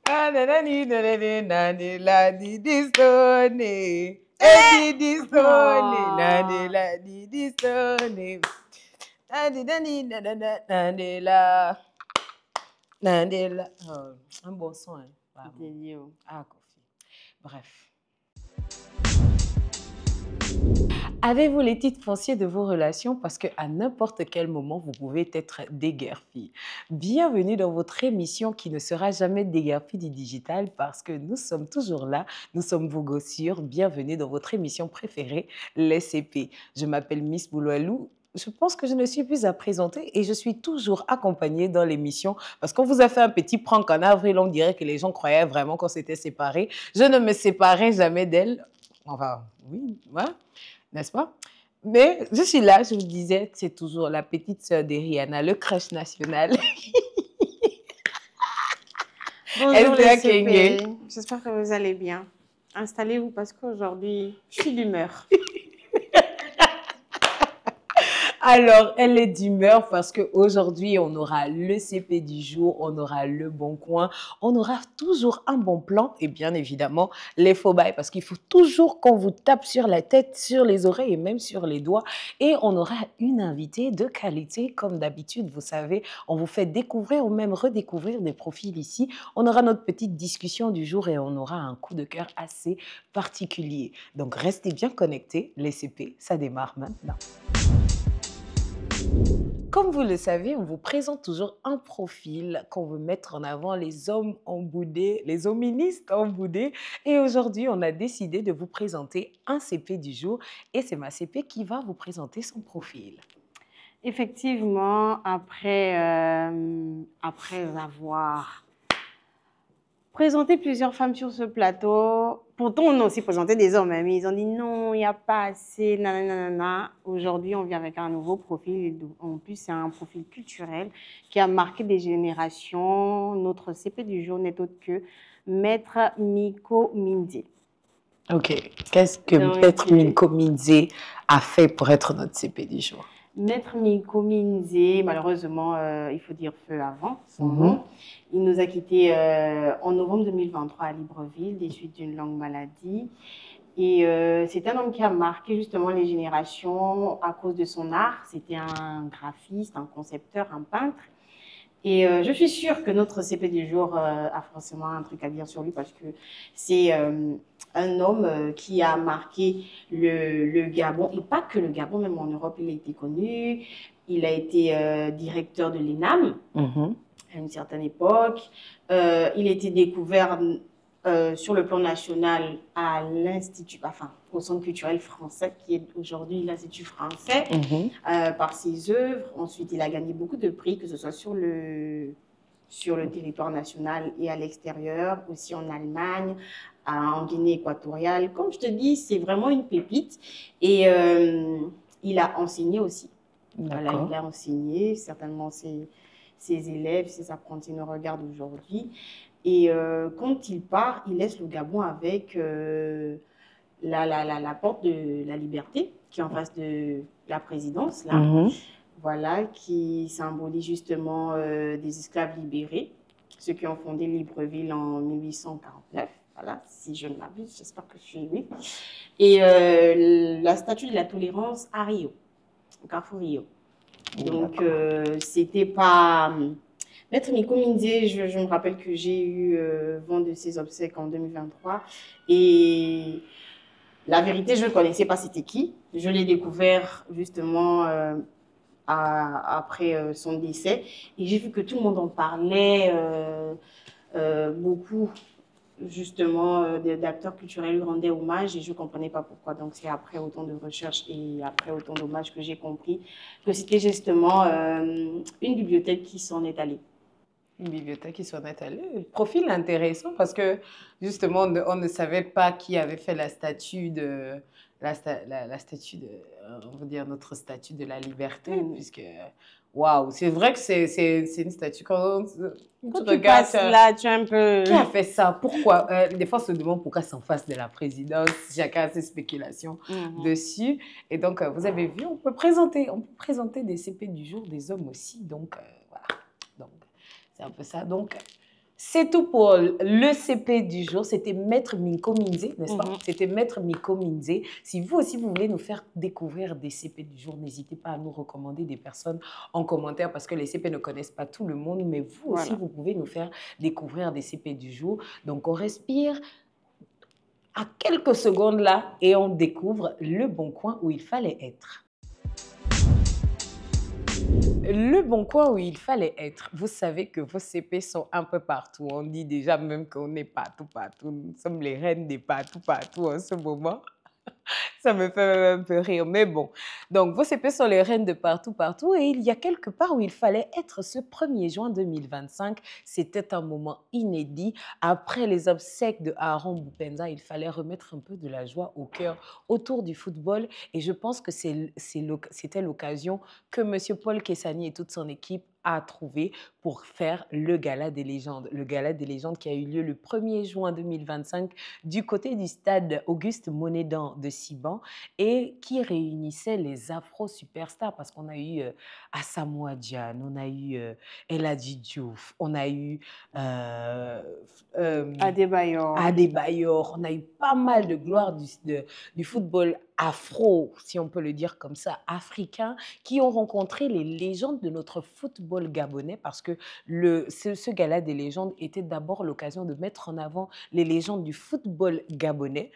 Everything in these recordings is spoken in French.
Ah, nanani, nanani, nani, la, di, di, stone. E, di, di, stone. Nani, la, di, stone. Nani, nani, nanana, nani, la. Nani, la. Oh, un bon son, hein. Vraiment. Ah, Kofi. Bref. Avez-vous les titres fonciers de vos relations? Parce qu'à n'importe quel moment, vous pouvez être déguerpis. Bienvenue dans votre émission qui ne sera jamais déguerpie du digital parce que nous sommes toujours là, nous sommes vos gossures. Bienvenue dans votre émission préférée, les CP. Je m'appelle Miss Bouloualou. Je pense que je ne suis plus à présenter et je suis toujours accompagnée dans l'émission parce qu'on vous a fait un petit prank en avril. On dirait que les gens croyaient vraiment qu'on s'était séparés. Je ne me séparais jamais d'elle. Enfin, oui, ouais, n'est-ce pas? Mais je suis là, je vous disais que c'est toujours la petite sœur de Rihanna, le crush national. Bonjour les CP, j'espère que vous allez bien. Installez-vous parce qu'aujourd'hui, je suis d'humeur. Alors, elle est d'humeur parce qu'aujourd'hui, on aura le CP du jour, on aura le bon coin, on aura toujours un bon plan et bien évidemment, les faux bails parce qu'il faut toujours qu'on vous tape sur la tête, sur les oreilles et même sur les doigts. Et on aura une invitée de qualité comme d'habitude, vous savez, on vous fait découvrir ou même redécouvrir des profils ici. On aura notre petite discussion du jour et on aura un coup de cœur assez particulier. Donc, restez bien connectés, les CP, ça démarre maintenant. Comme vous le savez, on vous présente toujours un profil qu'on veut mettre en avant, les hommes emboudés, les hoministes emboudés. Et aujourd'hui, on a décidé de vous présenter un CP du jour. Et c'est ma CP qui va vous présenter son profil. Effectivement, après avoir présenté plusieurs femmes sur ce plateau, pourtant on a aussi présenté des hommes, mais ils ont dit non, il n'y a pas assez, nanana. Aujourd'hui, on vient avec un nouveau profil. En plus, c'est un profil culturel qui a marqué des générations. Notre CP du jour n'est autre que Maître Miko Mindé. Ok, qu'est-ce que Maître Miko Mindé a fait pour être notre CP du jour? Maître Miko Mindé, malheureusement, il faut dire feu avant son nom. Il nous a quittés en novembre 2023 à Libreville, des suites d'une longue maladie. Et c'est un homme qui a marqué justement les générations à cause de son art. C'était un graphiste, un concepteur, un peintre. Et je suis sûre que notre CP du jour a forcément un truc à dire sur lui parce que c'est un homme qui a marqué le Gabon, et pas que le Gabon, même en Europe, il a été connu. Il a été directeur de l'ENAM à une certaine époque. Il a été découvert sur le plan national à l'Institut, enfin, au Centre culturel français, qui est aujourd'hui l'Institut français, par ses œuvres. Ensuite, il a gagné beaucoup de prix, que ce soit sur le territoire national et à l'extérieur, aussi en Allemagne, en Guinée équatoriale. Comme je te dis, c'est vraiment une pépite. Et il a enseigné aussi. Voilà, il a enseigné, certainement ses élèves, ses apprentis nous regardent aujourd'hui. Et quand il part, il laisse le Gabon avec la porte de la liberté, qui est en face de la présidence, là. Voilà, qui symbolise justement des esclaves libérés, ceux qui ont fondé Libreville en 1849. Voilà, si je ne m'abuse, j'espère que je suis oui. Et la statue de la tolérance à Rio, au Carrefour Rio. Donc, c'était pas... Maître Miko Mindé, je me rappelle que j'ai eu vent de ses obsèques en 2023. Et la vérité, je ne connaissais pas c'était qui. Je l'ai découvert justement après son décès. Et j'ai vu que tout le monde en parlait beaucoup, justement, d'acteurs culturels lui rendaient hommage et je ne comprenais pas pourquoi. Donc, c'est après autant de recherches et après autant d'hommages que j'ai compris que c'était justement une bibliothèque qui s'en est allée. Une bibliothèque qui s'en est allée. Profil intéressant parce que justement, on ne savait pas qui avait fait la statue de... La statue de... On va dire notre statue de la liberté, puisque... Waouh, c'est vrai que c'est une statue. Quand tu regardes là, tu es un peu... Qui a fait ça? Pourquoi? Des fois, on se demande pourquoi c'est en face de la présidence. Chacun a ses spéculations dessus. Et donc, vous avez vu, on peut présenter des CP du jour, des hommes aussi. Donc, voilà. Donc, c'est un peu ça. Donc, C'est tout pour le CP du jour. C'était Maître Minko Minze, n'est-ce pas? C'était Maître Minko Minze. Si vous aussi, vous voulez nous faire découvrir des CP du jour, n'hésitez pas à nous recommander des personnes en commentaire parce que les CP ne connaissent pas tout le monde, mais vous aussi, vous pouvez nous faire découvrir des CP du jour. Donc, on respire à quelques secondes là et on découvre le bon coin où il fallait être. Le bon coin où il fallait être. Vous savez que vos CP sont un peu partout. On dit déjà même qu'on est partout, partout. Nous sommes les reines des partout, partout en ce moment. Ça me fait même un peu rire, mais bon. Donc, vos CP sont les reines de partout, partout. Et il y a quelque part où il fallait être ce 1er juin 2025. C'était un moment inédit. Après les obsèques de Aaron Boupenza, il fallait remettre un peu de la joie au cœur autour du football. Et je pense que c'était l'occasion que M. Paul Kessani et toute son équipe a trouvé pour faire le Gala des légendes. Le Gala des légendes qui a eu lieu le 1er juin 2025 du côté du stade Auguste Monédan de Siban et qui réunissait les afro-superstars parce qu'on a eu Asamoah Gyan, on a eu El Hadji Diouf, on a eu Adebayor, on a eu pas mal de gloire du football afro, si on peut le dire comme ça, africain, qui ont rencontré les légendes de notre football gabonais parce que ce gala des légendes était d'abord l'occasion de mettre en avant les légendes du football gabonais,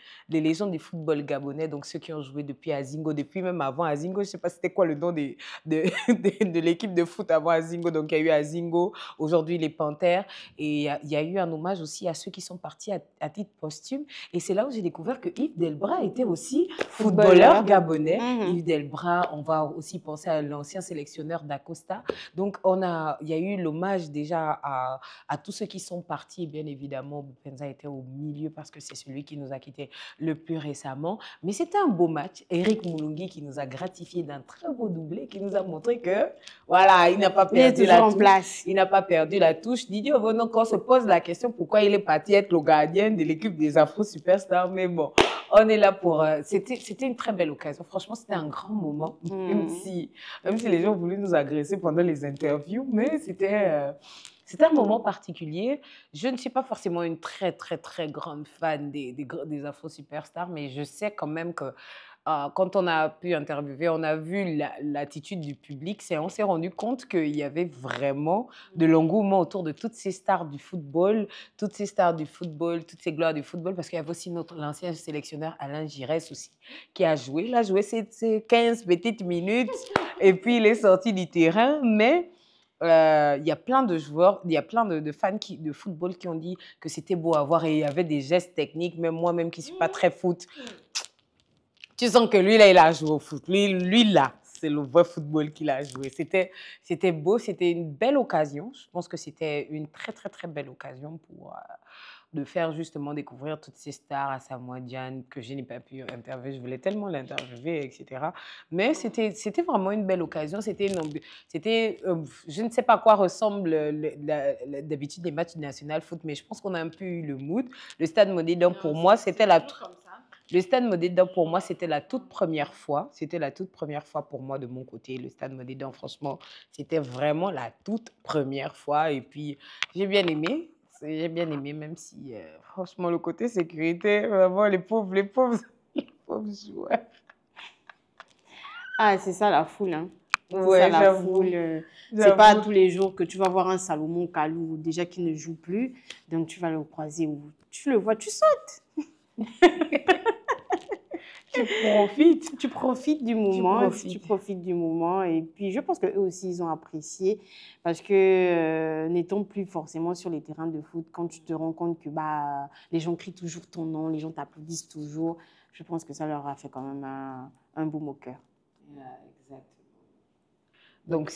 donc ceux qui ont joué depuis Azingo, depuis même avant Azingo, je ne sais pas c'était quoi le nom de l'équipe de foot avant Azingo, donc il y a eu Azingo, aujourd'hui les Panthères, et il y a eu un hommage aussi à ceux qui sont partis à titre posthume, et c'est là où j'ai découvert que Yves Delbras était aussi footballeur gabonais. Yves Delbras, on va aussi penser à l'ancien sélectionneur d'Acosta. Donc, il y a eu l'hommage déjà à tous ceux qui sont partis. Et bien évidemment, Boupenza était au milieu parce que c'est celui qui nous a quittés le plus récemment. Mais c'était un beau match. Eric Moulungi qui nous a gratifié d'un très beau doublé, qui nous a montré que, voilà, il n'a pas perdu la touche. Il n'a pas perdu la touche. Didier Ovono, quand on se pose la question pourquoi il est parti être le gardien de l'équipe des Afro Superstars, mais bon, on est là pour... C'était une très belle occasion. Franchement, c'était un grand moment, même si les gens voulaient nous agresser pendant les interviews, mais c'était un moment particulier. Je ne suis pas forcément une très, très, très grande fan des Afro Superstars, mais je sais quand même que quand on a pu interviewer, on a vu l'attitude du public, on s'est rendu compte qu'il y avait vraiment de l'engouement autour de toutes ces stars du football, toutes ces gloires du football, parce qu'il y avait aussi l'ancien sélectionneur Alain Giresse aussi, qui a joué. Il a joué ses 15 petites minutes et puis il est sorti du terrain, mais... il y a plein de joueurs, il y a plein de fans de football qui ont dit que c'était beau à voir et il y avait des gestes techniques, même moi-même qui ne suis pas très foot. Tu sens que lui, là, il a joué au foot. Lui là, c'est le vrai football qu'il a joué. C'était beau, c'était une belle occasion. Je pense que c'était une très, très, très belle occasion de faire justement découvrir toutes ces stars, Asamoah Gyan, que je n'ai pas pu interviewer. Je voulais tellement l'interviewer, etc. Mais c'était vraiment une belle occasion. Je ne sais pas à quoi ressemblent d'habitude les matchs du National Foot, mais je pense qu'on a un peu eu le mood. Le Stade Monédan, pour moi, c'était Le Stade Monédan, pour moi, c'était la toute première fois. C'était la toute première fois pour moi de mon côté. Le Stade Monédan, franchement, c'était vraiment la toute première fois. Et puis, j'ai bien aimé. J'ai bien aimé, même si, franchement, le côté sécurité, vraiment, les pauvres joueurs. Ah, c'est ça la foule, hein. Ouais, j'avoue. C'est pas tous les jours que tu vas voir un Salomon Kalou, déjà qui ne joue plus. Donc, tu vas le croiser ou tu le vois, tu sautes. Tu profites du moment. Et puis, je pense qu'eux aussi, ils ont apprécié parce que n'étant plus forcément sur les terrains de foot, quand tu te rends compte que les gens crient toujours ton nom, les gens t'applaudissent toujours, je pense que ça leur a fait quand même un baume au cœur. Exactement. Donc,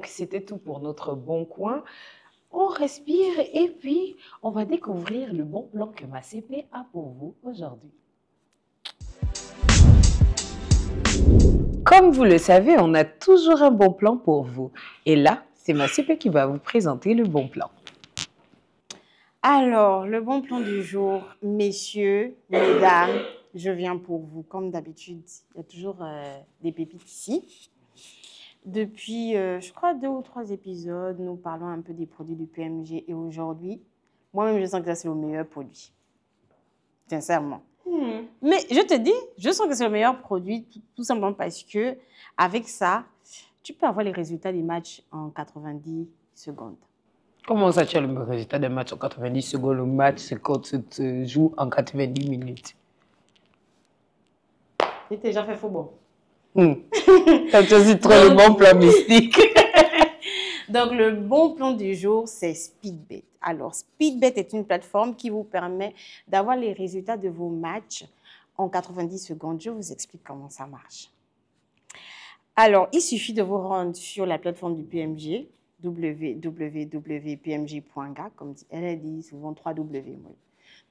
c'était tout pour notre bon coin. On respire et puis on va découvrir le bon plan que ma CP a pour vous aujourd'hui. Comme vous le savez, on a toujours un bon plan pour vous. Et là, c'est ma CP qui va vous présenter le bon plan. Alors, le bon plan du jour, messieurs, mesdames, je viens pour vous. Comme d'habitude, il y a toujours des pépites ici. Depuis, je crois, 2 ou 3 épisodes, nous parlons un peu des produits du PMG. Et aujourd'hui, moi-même, je sens que ça, c'est le meilleur produit. Sincèrement. Mais je te dis, je sens que c'est le meilleur produit, tout simplement parce que avec ça, tu peux avoir les résultats des matchs en 90 secondes. Comment ça, tu as le résultat d'un match en 90 secondes? Le match se joue en 90 minutes. Tu t'es déjà fait football. Ça, tu aussi trop le bon plan mystique. Donc, le bon plan du jour, c'est Speedbet. Alors, Speedbet est une plateforme qui vous permet d'avoir les résultats de vos matchs en 90 secondes. Je vous explique comment ça marche. Alors, il suffit de vous rendre sur la plateforme du PMG, www.pmg.ga, comme elle dit souvent 3W.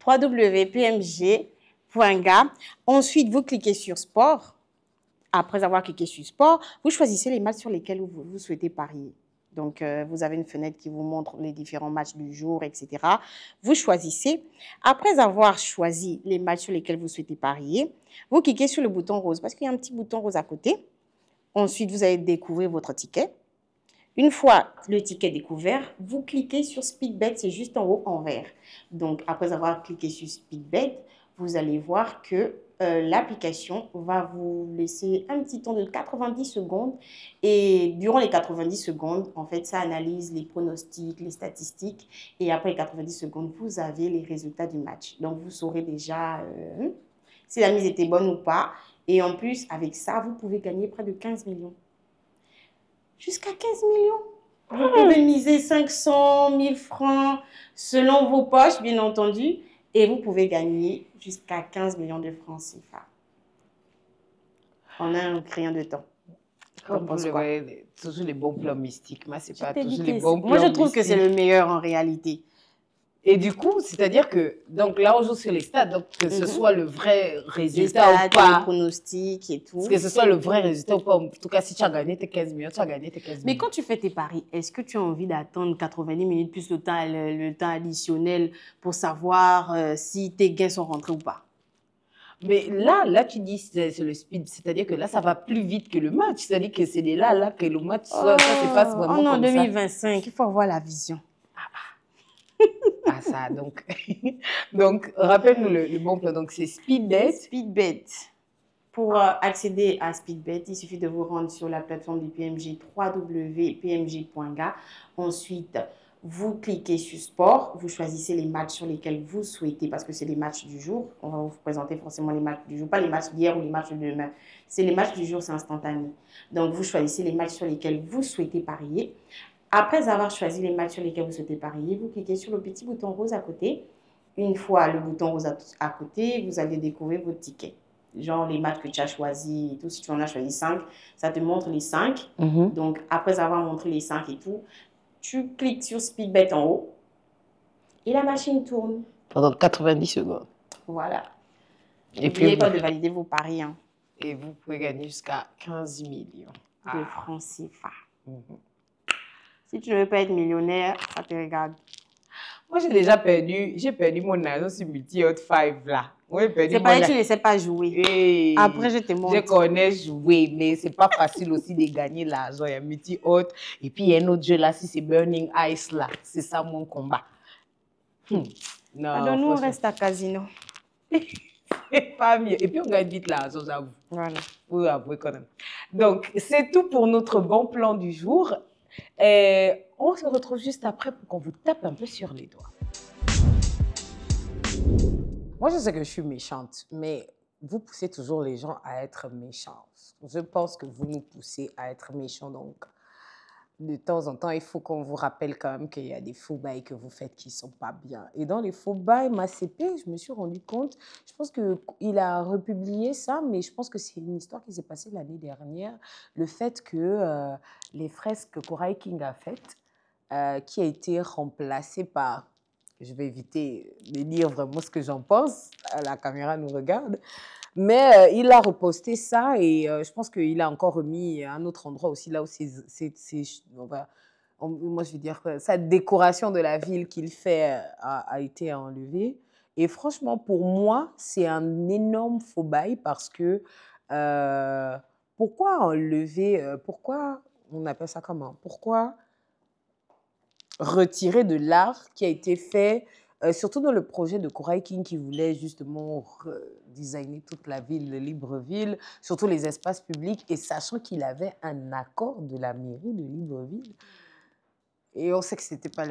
www.pmg.ga. Ensuite, vous cliquez sur Sport. Après avoir cliqué sur Sport, vous choisissez les matchs sur lesquels vous souhaitez parier. Donc, vous avez une fenêtre qui vous montre les différents matchs du jour, etc. Vous choisissez. Après avoir choisi les matchs sur lesquels vous souhaitez parier, vous cliquez sur le bouton rose parce qu'il y a un petit bouton rose à côté. Ensuite, vous allez découvrir votre ticket. Une fois le ticket découvert, vous cliquez sur Speedbet, c'est juste en haut en vert. Donc, après avoir cliqué sur Speedbet, vous allez voir que l'application va vous laisser un petit temps de 90 secondes. Et durant les 90 secondes, en fait, ça analyse les pronostics, les statistiques. Et après les 90 secondes, vous avez les résultats du match. Donc, vous saurez déjà si la mise était bonne ou pas. Et en plus, avec ça, vous pouvez gagner près de 15 millions. Jusqu'à 15 millions. Vous pouvez miser 500 000 francs selon vos poches, bien entendu. Et vous pouvez gagner jusqu'à 15 millions de francs CFA. En un rien de temps. Comme vous le voyez, toujours les bons plans mystiques. Moi, c'est pas toujours les bons bons plans mystiques. Moi, je trouve mystiques. que c'est le meilleur en réalité. Et du coup, c'est-à-dire que, donc là, on joue sur les stats, donc que ce soit le vrai résultat ou pas. Les pronostics et tout. Que ce soit le vrai résultat ou pas. En tout cas, si tu as gagné tes 15 millions, tu as gagné tes 15 millions. Mais quand tu fais tes paris, est-ce que tu as envie d'attendre 90 minutes plus le temps additionnel pour savoir si tes gains sont rentrés ou pas? Mais là, tu dis c'est le speed, c'est-à-dire que là, ça va plus vite que le match. C'est-à-dire que c'est là que le match ça se passe vraiment en comme 2025, il faut avoir la vision. Ah, ça, donc. Donc, rappelle-nous le bon plan. Donc, c'est Speedbet. Speedbet. Pour accéder à Speedbet, il suffit de vous rendre sur la plateforme du PMG, www.pmg.ga. Ensuite, vous cliquez sur Sport, vous choisissez les matchs sur lesquels vous souhaitez, parce que c'est les matchs du jour. On va vous présenter forcément les matchs du jour, pas les matchs d'hier ou les matchs de demain. C'est les matchs du jour, c'est instantané. Donc, vous choisissez les matchs sur lesquels vous souhaitez parier. Après avoir choisi les matchs sur lesquels vous souhaitez parier, vous cliquez sur le petit bouton rose à côté. Une fois le bouton rose à côté, vous allez découvrir votre ticket. Genre les matchs que tu as choisis et tout. Si tu en as choisi 5, ça te montre les 5. Donc, après avoir montré les 5 et tout, tu cliques sur Speedbet en haut et la machine tourne. Pendant 90 secondes. Voilà. Et n'oubliez pas de valider vos paris. Hein. Et vous pouvez gagner jusqu'à 15 millions de francs CFA. Si tu ne veux pas être millionnaire, ça te regarde. Moi, j'ai perdu mon argent sur Multi-Hot 5 là. C'est pas que tu ne sais pas jouer. Hey, après, je te montre. Je connais jouer, mais c'est pas facile aussi de gagner l'argent. Il y a Multi-Hot et puis il y a un autre jeu là, si c'est Burning Ice là. C'est ça mon combat. Non, alors, nous, on reste à casino. C'est pas mieux. Et puis, on gagne vite l'argent, j'avoue. Voilà. Faut avouer quand même. Donc, c'est tout pour notre bon plan du jour. On se retrouve juste après pour qu'on vous tape un peu sur les doigts. Moi, je sais que je suis méchante, mais vous poussez toujours les gens à être méchants. Je pense que vous nous poussez à être méchants, donc de temps en temps, il faut qu'on vous rappelle quand même qu'il y a des faux bails que vous faites qui ne sont pas bien. Et dans les faux bails, ma CP, je me suis rendu compte, je pense qu'il a republié ça, mais je pense que c'est une histoire qui s'est passée l'année dernière, le fait que les fresques que Koray King a faites, qui a été remplacée par, je vais éviter de dire vraiment ce que j'en pense, la caméra nous regarde, mais il a reposté ça et je pense qu'il a encore remis à un autre endroit aussi, là où moi je veux dire que sa décoration de la ville qu'il fait a été enlevée. Et franchement, pour moi, c'est un énorme faux bail parce que pourquoi enlever, pourquoi on appelle ça comment? Pourquoi retirer de l'art qui a été fait, surtout dans le projet de Koray King qui voulait justement designer toute la ville de Libreville, surtout les espaces publics, et sachant qu'il avait un accord de la mairie de Libreville. Et on sait que c'était pas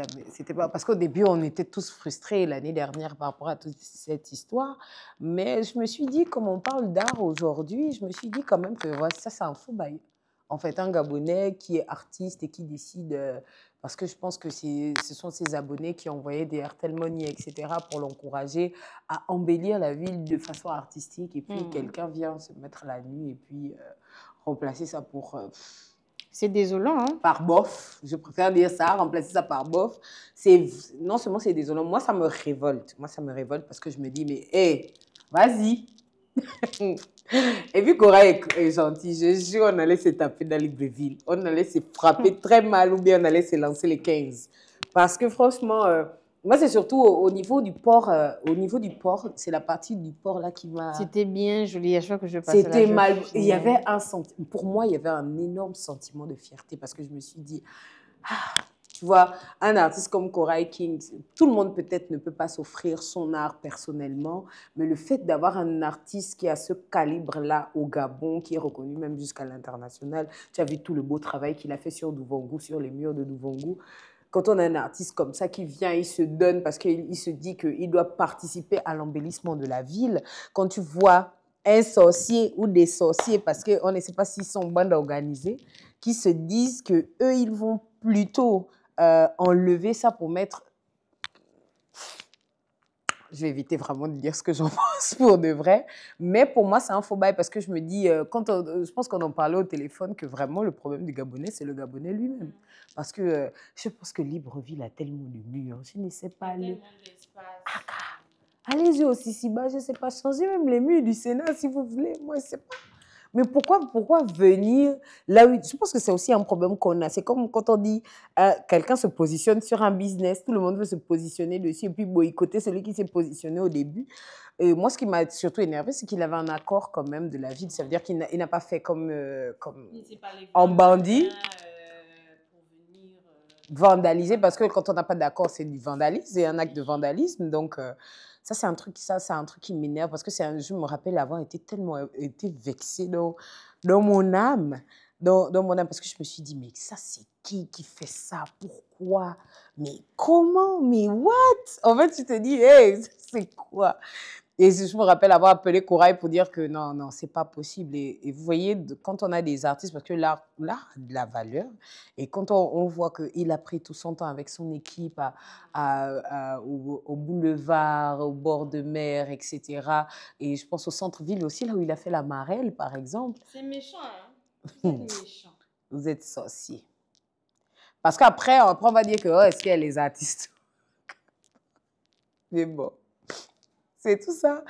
parce qu'au début, on était tous frustrés l'année dernière par rapport à toute cette histoire. Mais je me suis dit, comme on parle d'art aujourd'hui, je me suis dit quand même que ouais, ça, c'est un faux bail. En fait, un Gabonais qui est artiste et qui décide, parce que je pense que ce sont ses abonnés qui ont envoyé des Airtel Money, etc., pour l'encourager à embellir la ville de façon artistique. Et puis, quelqu'un vient se mettre la nuit et puis remplacer ça pour... C'est désolant, hein? Par bof, je préfère dire ça, remplacer ça par bof. Non seulement c'est désolant, moi ça me révolte. Moi ça me révolte parce que je me dis, mais hé, vas-y. Et puis Cora est gentille, je jure, on allait se taper dans Libreville. On allait se frapper très mal ou bien on allait se lancer les 15. Parce que franchement, moi c'est surtout au niveau du port, c'est la partie du port là qui m'a... C'était bien joli, à chaque fois que je passais là. C'était mal. Il y avait pour moi, il y avait un énorme sentiment de fierté parce que je me suis dit, tu vois, un artiste comme Koray King, tout le monde peut-être ne peut pas s'offrir son art personnellement, mais le fait d'avoir un artiste qui a ce calibre-là au Gabon, qui est reconnu même jusqu'à l'international, tu as vu tout le beau travail qu'il a fait sur Douvongou, sur les murs de Douvongou. Quand on a un artiste comme ça qui vient, il se donne parce qu'il se dit qu'il doit participer à l'embellissement de la ville. Quand tu vois un sorcier ou des sorciers, parce qu'on ne sait pas s'ils sont bande organisés, qui se disent qu'eux, ils vont plutôt enlever ça pour mettre... Je vais éviter vraiment de dire ce que j'en pense pour de vrai. Mais pour moi, c'est un faux bail parce que je me dis, je pense qu'on en parlait au téléphone, que vraiment le problème du Gabonais, c'est le Gabonais lui-même. Parce que je pense que Libreville a tellement de murs. Je ne sais pas. Allez-y au Sisiba, je ne sais pas. Changez même les murs du Sénat si vous voulez. Moi, je ne sais pas. Mais pourquoi venir là où... Je pense que c'est aussi un problème qu'on a. C'est comme quand on dit quelqu'un se positionne sur un business, tout le monde veut se positionner dessus et puis boycotter celui qui s'est positionné au début. Et moi, ce qui m'a surtout énervé, c'est qu'il avait un accord quand même de la ville. Ça veut dire qu'il n'a pas fait comme en bandit. Vandaliser, parce que quand on n'a pas d'accord, c'est du vandalisme, c'est un acte de vandalisme. Donc, ça, c'est un truc qui m'énerve parce que je me rappelle avoir été vexée dans mon âme. Dans mon âme, parce que je me suis dit, mais ça, c'est qui fait ça? Pourquoi? Mais comment? Mais what? En fait, tu te dis, hey, c'est quoi? Et je me rappelle avoir appelé Koray pour dire que non, non, c'est pas possible. Et vous voyez, quand on a des artistes, parce que l'art a de la valeur, et quand on voit qu'il a pris tout son temps avec son équipe au boulevard, au bord de mer, etc. Et je pense au centre-ville aussi, là où il a fait la Marelle, par exemple. C'est méchant, hein? Vous êtes méchant. Vous êtes sorcier. Parce qu'après, on va dire que, oh, est-ce qu'il y a les artistes? Mais bon. C'est tout ça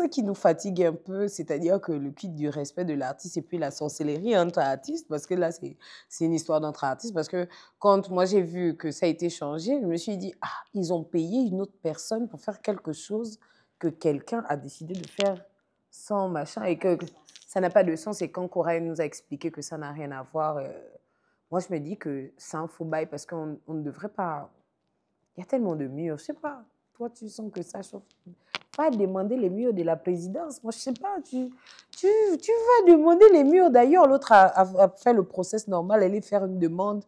qui nous fatigue un peu, c'est-à-dire que le culte du respect de l'artiste et puis la sorcellerie entre artistes, parce que là, c'est une histoire d'entre artistes, parce que quand moi j'ai vu que ça a été changé, je me suis dit, ah, ils ont payé une autre personne pour faire quelque chose que quelqu'un a décidé de faire sans machin, et que ça n'a pas de sens, et quand Corail nous a expliqué que ça n'a rien à voir, moi je me dis que c'est un faux bail, parce qu'on ne devrait pas... Il y a tellement de murs, je sais pas, toi tu sens que ça chauffe. Pas demander les murs de la présidence. Moi, je sais pas, tu vas demander les murs. D'ailleurs, l'autre a fait le process normal, elle est faire une demande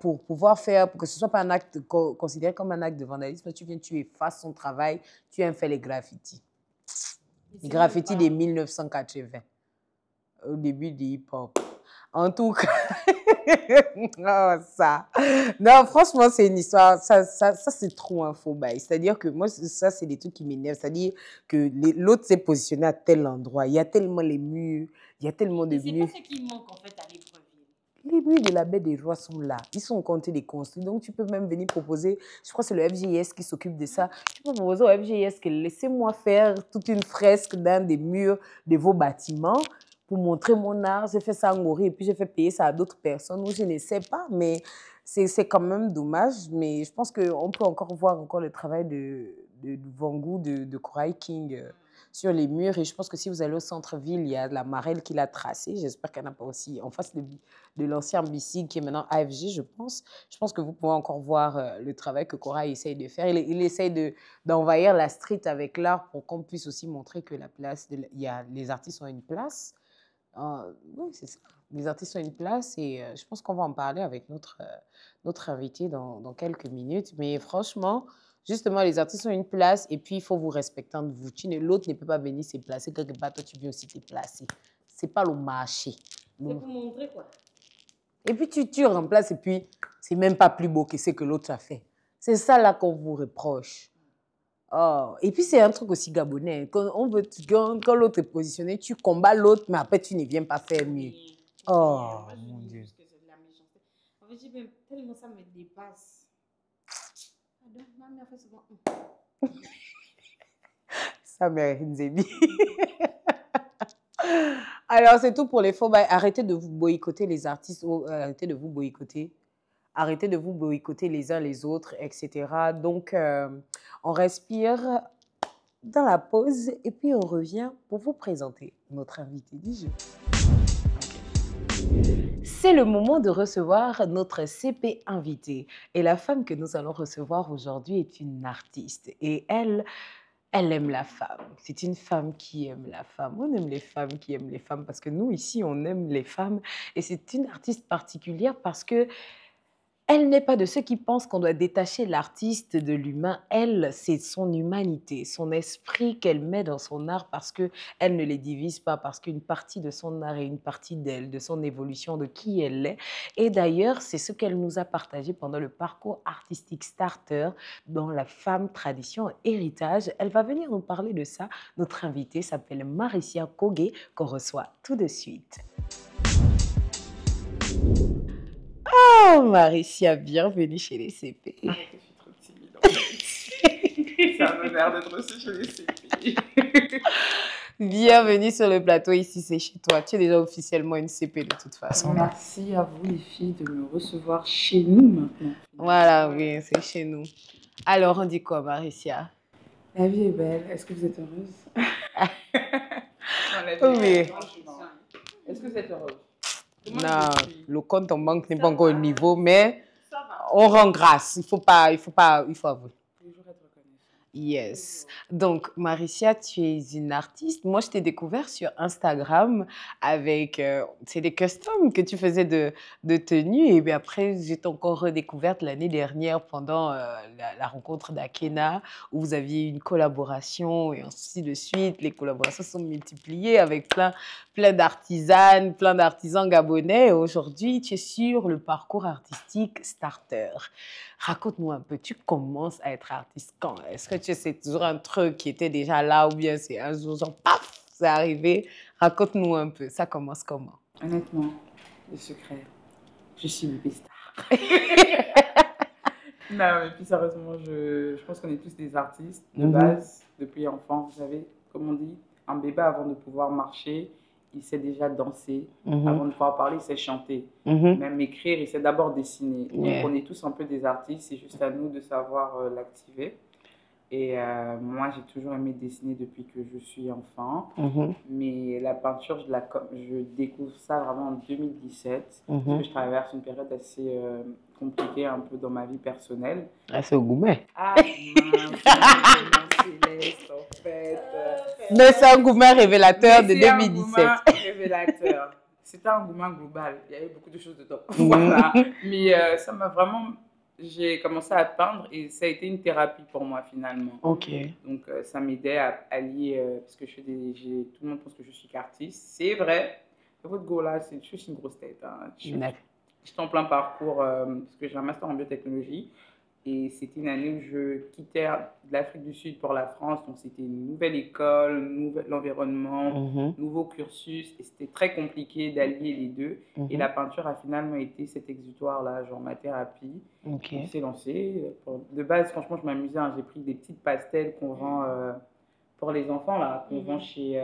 pour pouvoir faire, pour que ce soit pas un acte considéré comme un acte de vandalisme. Tu viens, tu effaces son travail, tu viens faire les graffitis. Les graffitis des 1980, au début du hip-hop. En tout cas, oh, ça. Non, franchement, c'est une histoire. Ça c'est trop un faux bail. C'est-à-dire que moi, ça, c'est des trucs qui m'énervent. C'est-à-dire que l'autre s'est positionné à tel endroit. Il y a tellement les murs, il y a tellement de murs. C'est pas ce qui manque, en fait, à Libreville. Les murs de la baie des Rois sont là. Ils sont comptés les construire. Donc, tu peux même venir proposer. Je crois que c'est le FGIS qui s'occupe de ça. Tu peux proposer au FGIS que laissez-moi faire toute une fresque dans des murs de vos bâtiments pour montrer mon art. J'ai fait ça en Ngori et puis j'ai fait payer ça à d'autres personnes où je ne sais pas, mais c'est quand même dommage. Mais je pense qu'on peut encore voir encore le travail de Vangou, de Koray King. sur les murs. Et je pense que si vous allez au centre-ville, il y a la marelle qui l'a tracée. J'espère qu'elle n'a pas aussi en face de l'ancien BICIG qui est maintenant AFG, je pense. Je pense que vous pouvez encore voir le travail que Cora essaye de faire. Il essaye d'envahir la street avec l'art pour qu'on puisse aussi montrer que la place, les artistes ont une place. Oui, c'est ça. Les artistes ont une place et je pense qu'on va en parler avec notre invité dans quelques minutes. Mais franchement, justement, les artistes ont une place et puis il faut vous respecter entre vous. L'autre ne peut pas venir se placer quelque part, toi tu viens aussi te placer. C'est pas le marché. C'est pour montrer quoi? Et puis tu remplaces et puis c'est même pas plus beau que ce que l'autre a fait. C'est ça là qu'on vous reproche. Oh. Et puis, c'est un truc aussi gabonais. Quand l'autre est positionné, tu combats l'autre, mais après, tu ne viens pas faire mieux. Oh, moi, mon Dieu. que c'est de la méchanceté. En fait, j'ai même tellement ça me dépasse. Donc, ma mère fait souvent. Ça mérite Nzébi. Alors, c'est tout pour les faux bails. Arrêtez de vous boycotter les artistes. Arrêtez de vous boycotter. Arrêtez de vous boycotter les uns les autres, etc. Donc, on respire dans la pause et puis on revient pour vous présenter notre invité du jour. C'est le moment de recevoir notre CP invité. Et la femme que nous allons recevoir aujourd'hui est une artiste. Et elle aime la femme. C'est une femme qui aime la femme. On aime les femmes qui aiment les femmes parce que nous, ici, on aime les femmes. Et c'est une artiste particulière parce que elle n'est pas de ceux qui pensent qu'on doit détacher l'artiste de l'humain. Elle, c'est son humanité, son esprit qu'elle met dans son art parce qu'elle ne les divise pas, parce qu'une partie de son art est une partie d'elle, de son évolution, de qui elle est. Et d'ailleurs, c'est ce qu'elle nous a partagé pendant le parcours artistique Starter dans la femme, tradition, héritage. Elle va venir nous parler de ça. Notre invitée s'appelle Maricia Kogé, qu'on reçoit tout de suite. Oh, Maricia, bienvenue chez les CP. Je suis trop timide en fait. C'est un honneur d'être reçue chez les CP. Bienvenue sur le plateau, ici c'est chez toi. Tu es déjà officiellement une CP de toute façon. Merci à vous les filles de me recevoir chez nous maintenant. Voilà, oui, c'est chez nous. Alors, on dit quoi, Maricia? La vie est belle. Est-ce que vous êtes heureuse? Oui. Est-ce que vous êtes heureuse? Non, le compte en banque n'est pas encore au niveau, mais on rend grâce. Il faut avouer. Toujours être reconnaissant. Yes. Donc, Maricia, tu es une artiste. Moi, je t'ai découvert sur Instagram avec... c'est des customs que tu faisais de tenues. Et bien après, j'ai encore redécouverte l'année dernière pendant la rencontre d'Akena, où vous aviez une collaboration et ainsi de suite. Les collaborations sont multipliées avec plein d'artisanes, plein d'artisans gabonais. Et aujourd'hui, tu es sur le parcours artistique Starter. Raconte-nous un peu, tu commences à être artiste quand? Est-ce que c'est toujours un truc qui était déjà là ou bien c'est un jour, genre, paf, c'est arrivé? Raconte-nous un peu, ça commence comment? Honnêtement, le secret, je suis bébé star. Non, mais plus sérieusement, je pense qu'on est tous des artistes de base, depuis enfant. Vous savez, comme on dit, un bébé avant de pouvoir marcher, il sait déjà danser. Avant de pouvoir parler, il sait chanter. Même écrire, il sait d'abord dessiner. Donc, on est tous un peu des artistes. C'est juste à nous de savoir l'activer. Et moi, j'ai toujours aimé dessiner depuis que je suis enfant. Mais la peinture, je découvre ça vraiment en 2017. Parce que je traverse une période assez compliquée un peu dans ma vie personnelle. Ah, c'est au gourmet. Ah, mince, céleste, en fait. Mais c'est un gourmet révélateur de 2017. C'est un gourmet révélateur. C'était un gourmet global. Il y avait beaucoup de choses dedans. Voilà. Mais ça m'a vraiment... J'ai commencé à peindre et ça a été une thérapie pour moi finalement. Ok. Donc ça m'aidait à lier, parce que tout le monde pense que je suis qu'artiste. C'est vrai. Votre go là, c'est juste une grosse tête. Hein. Je suis en plein parcours parce que j'ai un master en biotechnologie. Et c'était une année où je quittais l'Afrique du Sud pour la France. Donc, c'était une nouvelle école, nouvel environnement, nouveau cursus. Et c'était très compliqué d'allier les deux. Et la peinture a finalement été cet exutoire-là, genre ma thérapie. On s'est lancé. De base, franchement, je m'amusais. Hein. J'ai pris des petites pastels qu'on vend pour les enfants, là, qu'on vend chez...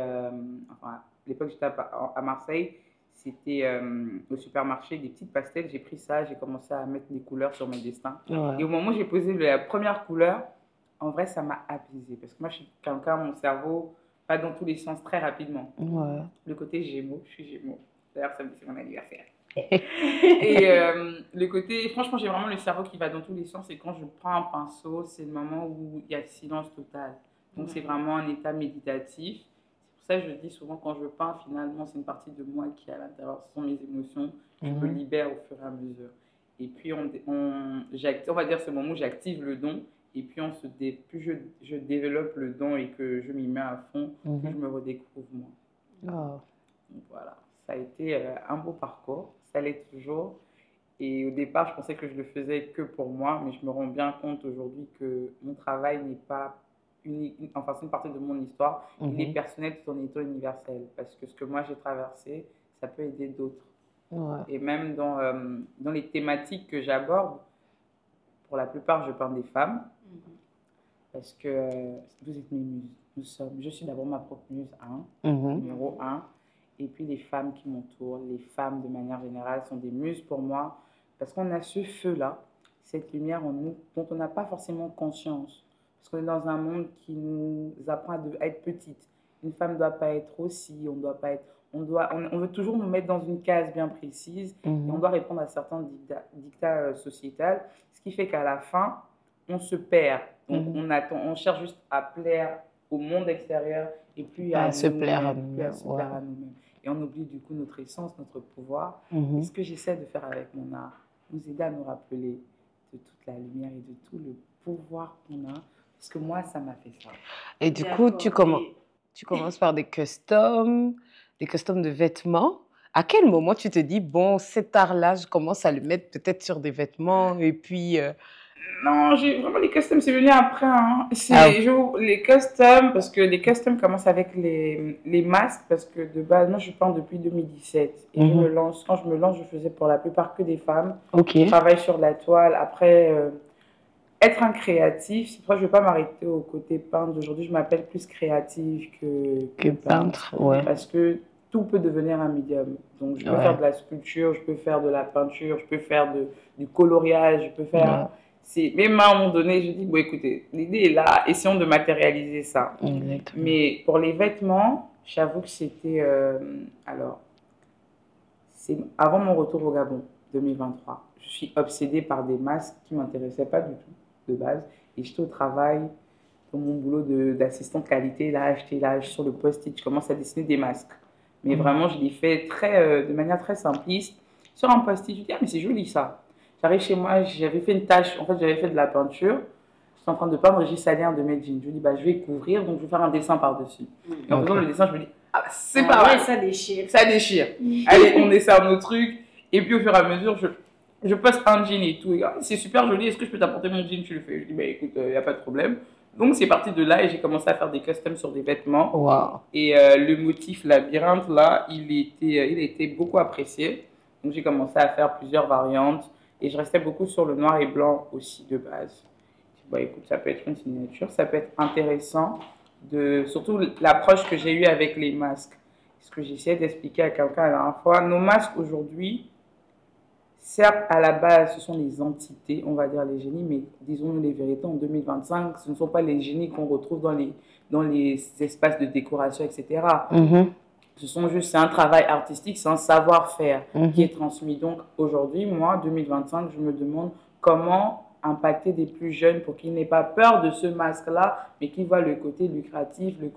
enfin, à l'époque, j'étais à Marseille. C'était au supermarché, des petites pastels. J'ai pris ça, j'ai commencé à mettre des couleurs sur mes destins. Ouais. Et au moment où j'ai posé la première couleur, en vrai, ça m'a apaisée. Parce que moi, je suis quelqu'un, mon cerveau, pas dans tous les sens, très rapidement. Ouais. Le côté Gémeaux, je suis Gémeaux. D'ailleurs, samedi, c'est mon anniversaire. Et le côté, franchement, j'ai vraiment le cerveau qui va dans tous les sens. Et quand je prends un pinceau, c'est le moment où il y a le silence total. Donc, c'est vraiment un état méditatif. C'est pour ça que je dis souvent, quand je peins, finalement, c'est une partie de moi qui est à l'intérieur. Ce sont mes émotions. Je me libère au fur et à mesure. Et puis, on va dire ce moment où j'active le don. Et puis, plus je développe le don et que je m'y mets à fond, plus je me redécouvre moi. Oh. Donc, voilà, ça a été un beau parcours. Ça l'est toujours. Et au départ, je pensais que je le faisais que pour moi, mais je me rends bien compte aujourd'hui que mon travail n'est pas unique, enfin, c'est une partie de mon histoire. Il est personnel tout en étant universel. Parce que ce que moi j'ai traversé, ça peut aider d'autres. Ouais. Et même dans les thématiques que j'aborde, pour la plupart, je peins des femmes. Parce que vous êtes mes muses. Je suis d'abord ma propre muse, numéro 1. Et puis les femmes qui m'entourent, les femmes de manière générale sont des muses pour moi. Parce qu'on a ce feu-là, cette lumière en nous, dont on n'a pas forcément conscience. Parce qu'on est dans un monde qui nous apprend à être petite. Une femme ne doit pas être aussi, on doit pas être... On veut toujours nous mettre dans une case bien précise et on doit répondre à certains dictats sociétals. Ce qui fait qu'à la fin, on se perd. Donc, on cherche juste à plaire au monde extérieur et puis à se plaire à nous-mêmes. nous-mêmes. Et on oublie du coup notre essence, notre pouvoir. Et ce que j'essaie de faire avec mon art, nous aider à nous rappeler de toute la lumière et de tout le pouvoir qu'on a. Parce que moi, ça m'a fait ça. Et du coup, tu commences par des customs de vêtements. À quel moment tu te dis, bon, cet art-là, je commence à le mettre peut-être sur des vêtements et puis... Non, vraiment les customs, c'est venu après. Hein. Les customs, parce que les customs commencent avec les masques, parce que de base, moi je peins depuis 2017. Et quand je me lance, je faisais pour la plupart que des femmes. Je travaille sur la toile. Après, être un créatif, c'est pour ça que je ne vais pas m'arrêter au côté peintre. Aujourd'hui, je m'appelle plus créative que peintre. Ouais. Parce que tout peut devenir un médium. Donc, je peux faire de la sculpture, je peux faire de la peinture, je peux faire du coloriage, je peux faire... Même à un moment donné, je dis, bon, écoutez, l'idée est là, essayons de matérialiser ça. Exactement. Mais pour les vêtements, j'avoue que c'était... c'est avant mon retour au Gabon, 2023. Je suis obsédée par des masques qui ne m'intéressaient pas du tout, de base. Et j'étais au travail, dans mon boulot d'assistant qualité, là, j'étais là sur le post-it, je commence à dessiner des masques. Mais vraiment, je l'ai fait de manière très simpliste. Sur un post-it, je dis, ah, mais c'est joli ça. J'arrive chez moi, j'avais fait une tâche, en fait, j'avais fait de la peinture. J'étais en train de peindre et j'ai salé un de mes jeans. Je me dis, bah, je vais couvrir, donc je vais faire un dessin par-dessus. Et en faisant le dessin, je me dis, ah, c'est pas mal. Ça déchire. Ça déchire. Allez, on essaie nos trucs. Et puis, au fur et à mesure, je poste un jean et tout. C'est super joli, est-ce que je peux t'apporter mon jean? Tu le fais. Je dis, bah, écoute, il n'y a pas de problème. Donc, c'est parti de là et j'ai commencé à faire des customs sur des vêtements. Wow. Et le motif labyrinthe, là, il a été beaucoup apprécié. Donc, j'ai commencé à faire plusieurs variantes. Et je restais beaucoup sur le noir et blanc aussi de base. Bah, écoute, ça peut être une signature, ça peut être intéressant. Surtout l'approche que j'ai eue avec les masques. Ce que j'essayais d'expliquer à quelqu'un la dernière fois. Nos masques aujourd'hui, certes, à la base, ce sont les entités, on va dire les génies, mais disons-nous les vérités, en 2025, ce ne sont pas les génies qu'on retrouve dans les espaces de décoration, etc. C'est un travail artistique, c'est un savoir-faire qui est transmis. Donc aujourd'hui, moi, 2025, je me demande comment impacter des plus jeunes pour qu'ils n'aient pas peur de ce masque-là, mais qu'ils voient le côté lucratif, le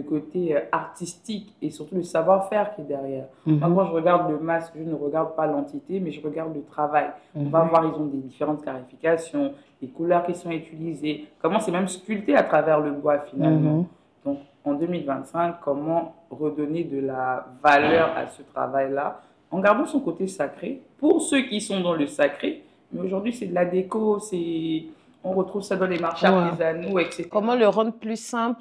côté artistique et surtout le savoir-faire qui est derrière. Moi, quand je regarde le masque, je ne regarde pas l'entité, mais je regarde le travail. On va voir, ils ont des différentes scarifications, les couleurs qui sont utilisées, comment c'est même sculpté à travers le bois finalement. Donc, en 2025, comment redonner de la valeur à ce travail-là en gardant son côté sacré pour ceux qui sont dans le sacré. Mais aujourd'hui, c'est de la déco, on retrouve ça dans les marchés artisanaux, etc. Comment le rendre plus simple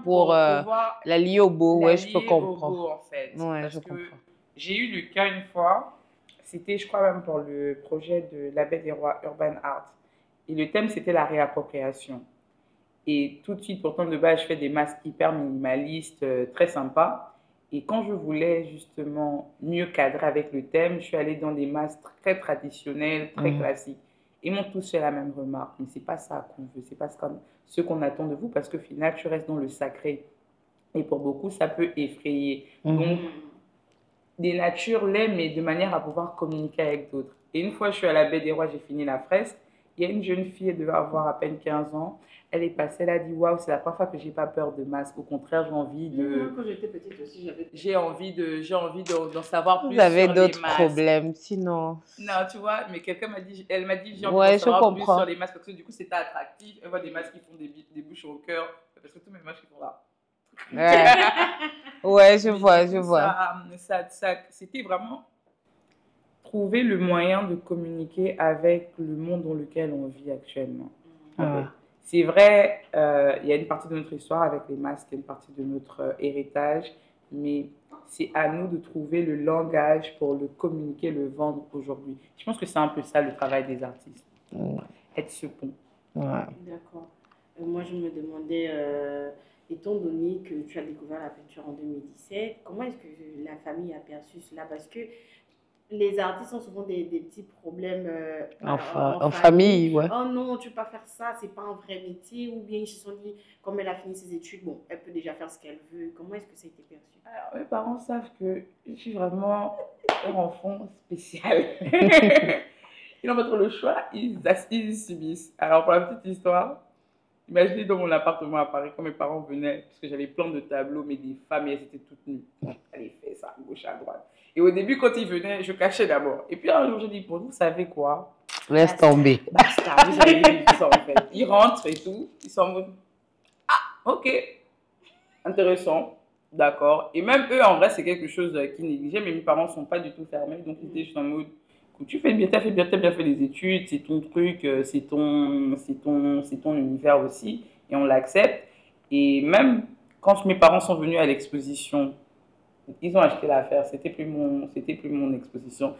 pour la lier au beau? Ouais, je peux comprendre. Beau, en fait. Ouais, parce je que comprends. j'ai eu le cas une fois, c'était, je crois même pour le projet de la Baie des Rois Urban Art. Et le thème, c'était la réappropriation. Et tout de suite, pourtant, de base, je fais des masques hyper minimalistes, très sympas. Et quand je voulais justement mieux cadrer avec le thème, je suis allée dans des masques très traditionnels, très classiques. Ils m'ont tous fait la même remarque, mais c'est pas ça qu'on veut, c'est pas ce qu'on attend de vous, parce qu'au final, tu restes dans le sacré. Et pour beaucoup, ça peut effrayer. Donc, des natures l'aiment, mais de manière à pouvoir communiquer avec d'autres. Et une fois, je suis à la Baie des Rois, j'ai fini la fresque. Il y a une jeune fille, elle devait avoir à peine 15 ans. Elle est passée, elle a dit waouh, c'est la première fois que j'ai pas peur de masque. Au contraire, j'ai envie de. Quand j'étais petite aussi, j'avais. J'ai envie d'en savoir plus Vous avez sur les d'autres masques. problèmes, sinon. Non, tu vois, mais quelqu'un m'a dit, elle m'a dit, j'ai envie Ouais, d'en je savoir plus comprends. sur les masques parce que du coup, c'était attractif. Elle voit des masques qui font des bouches au cœur parce que tous mes masques ils font là. Ouais, ouais, je vois, je vois. C'était vraiment trouver le moyen de communiquer avec le monde dans lequel on vit actuellement. Ah. C'est vrai, il y a une partie de notre histoire avec les masques, une partie de notre héritage, mais c'est à nous de trouver le langage pour le communiquer, le vendre aujourd'hui. Je pense que c'est un peu ça le travail des artistes, être ce pont. Ouais. D'accord. Moi, je me demandais, étant donné que tu as découvert la peinture en 2017, comment est-ce que la famille a perçu cela? Parce que les artistes ont souvent des petits problèmes En famille, ouais. Oh non, tu ne peux pas faire ça, c'est pas un vrai métier. Ou bien ils se sont dit, comme elle a fini ses études, bon, elle peut déjà faire ce qu'elle veut. Comment est-ce que ça a été perçu? Alors, mes parents savent que je suis vraiment leur enfant spécial. Ils n'ont pas trop le choix, ils subissent. Alors, pour la petite histoire, imaginez dans mon appartement à Paris, quand mes parents venaient, parce que j'avais plein de tableaux, mais des femmes, et elles étaient toutes nues. Elles fait ça, gauche à droite. Et au début, quand ils venaient, je cachais d'abord. Et puis un jour, j'ai dit, bon, vous savez quoi? Laisse tomber. Basta, vous avez vu ça en fait. Ils rentrent et tout, ils sont en mode, ah, ok, intéressant, d'accord. Et même eux, en vrai, c'est quelque chose qu'ils négligeaient, mais mes parents ne sont pas du tout fermés, donc ils étaient juste en mode, tu fais bien, t'as bien fait les études, c'est ton truc, c'est ton univers aussi, et on l'accepte. Et même quand mes parents sont venus à l'exposition, ils ont acheté l'affaire, c'était plus mon exposition.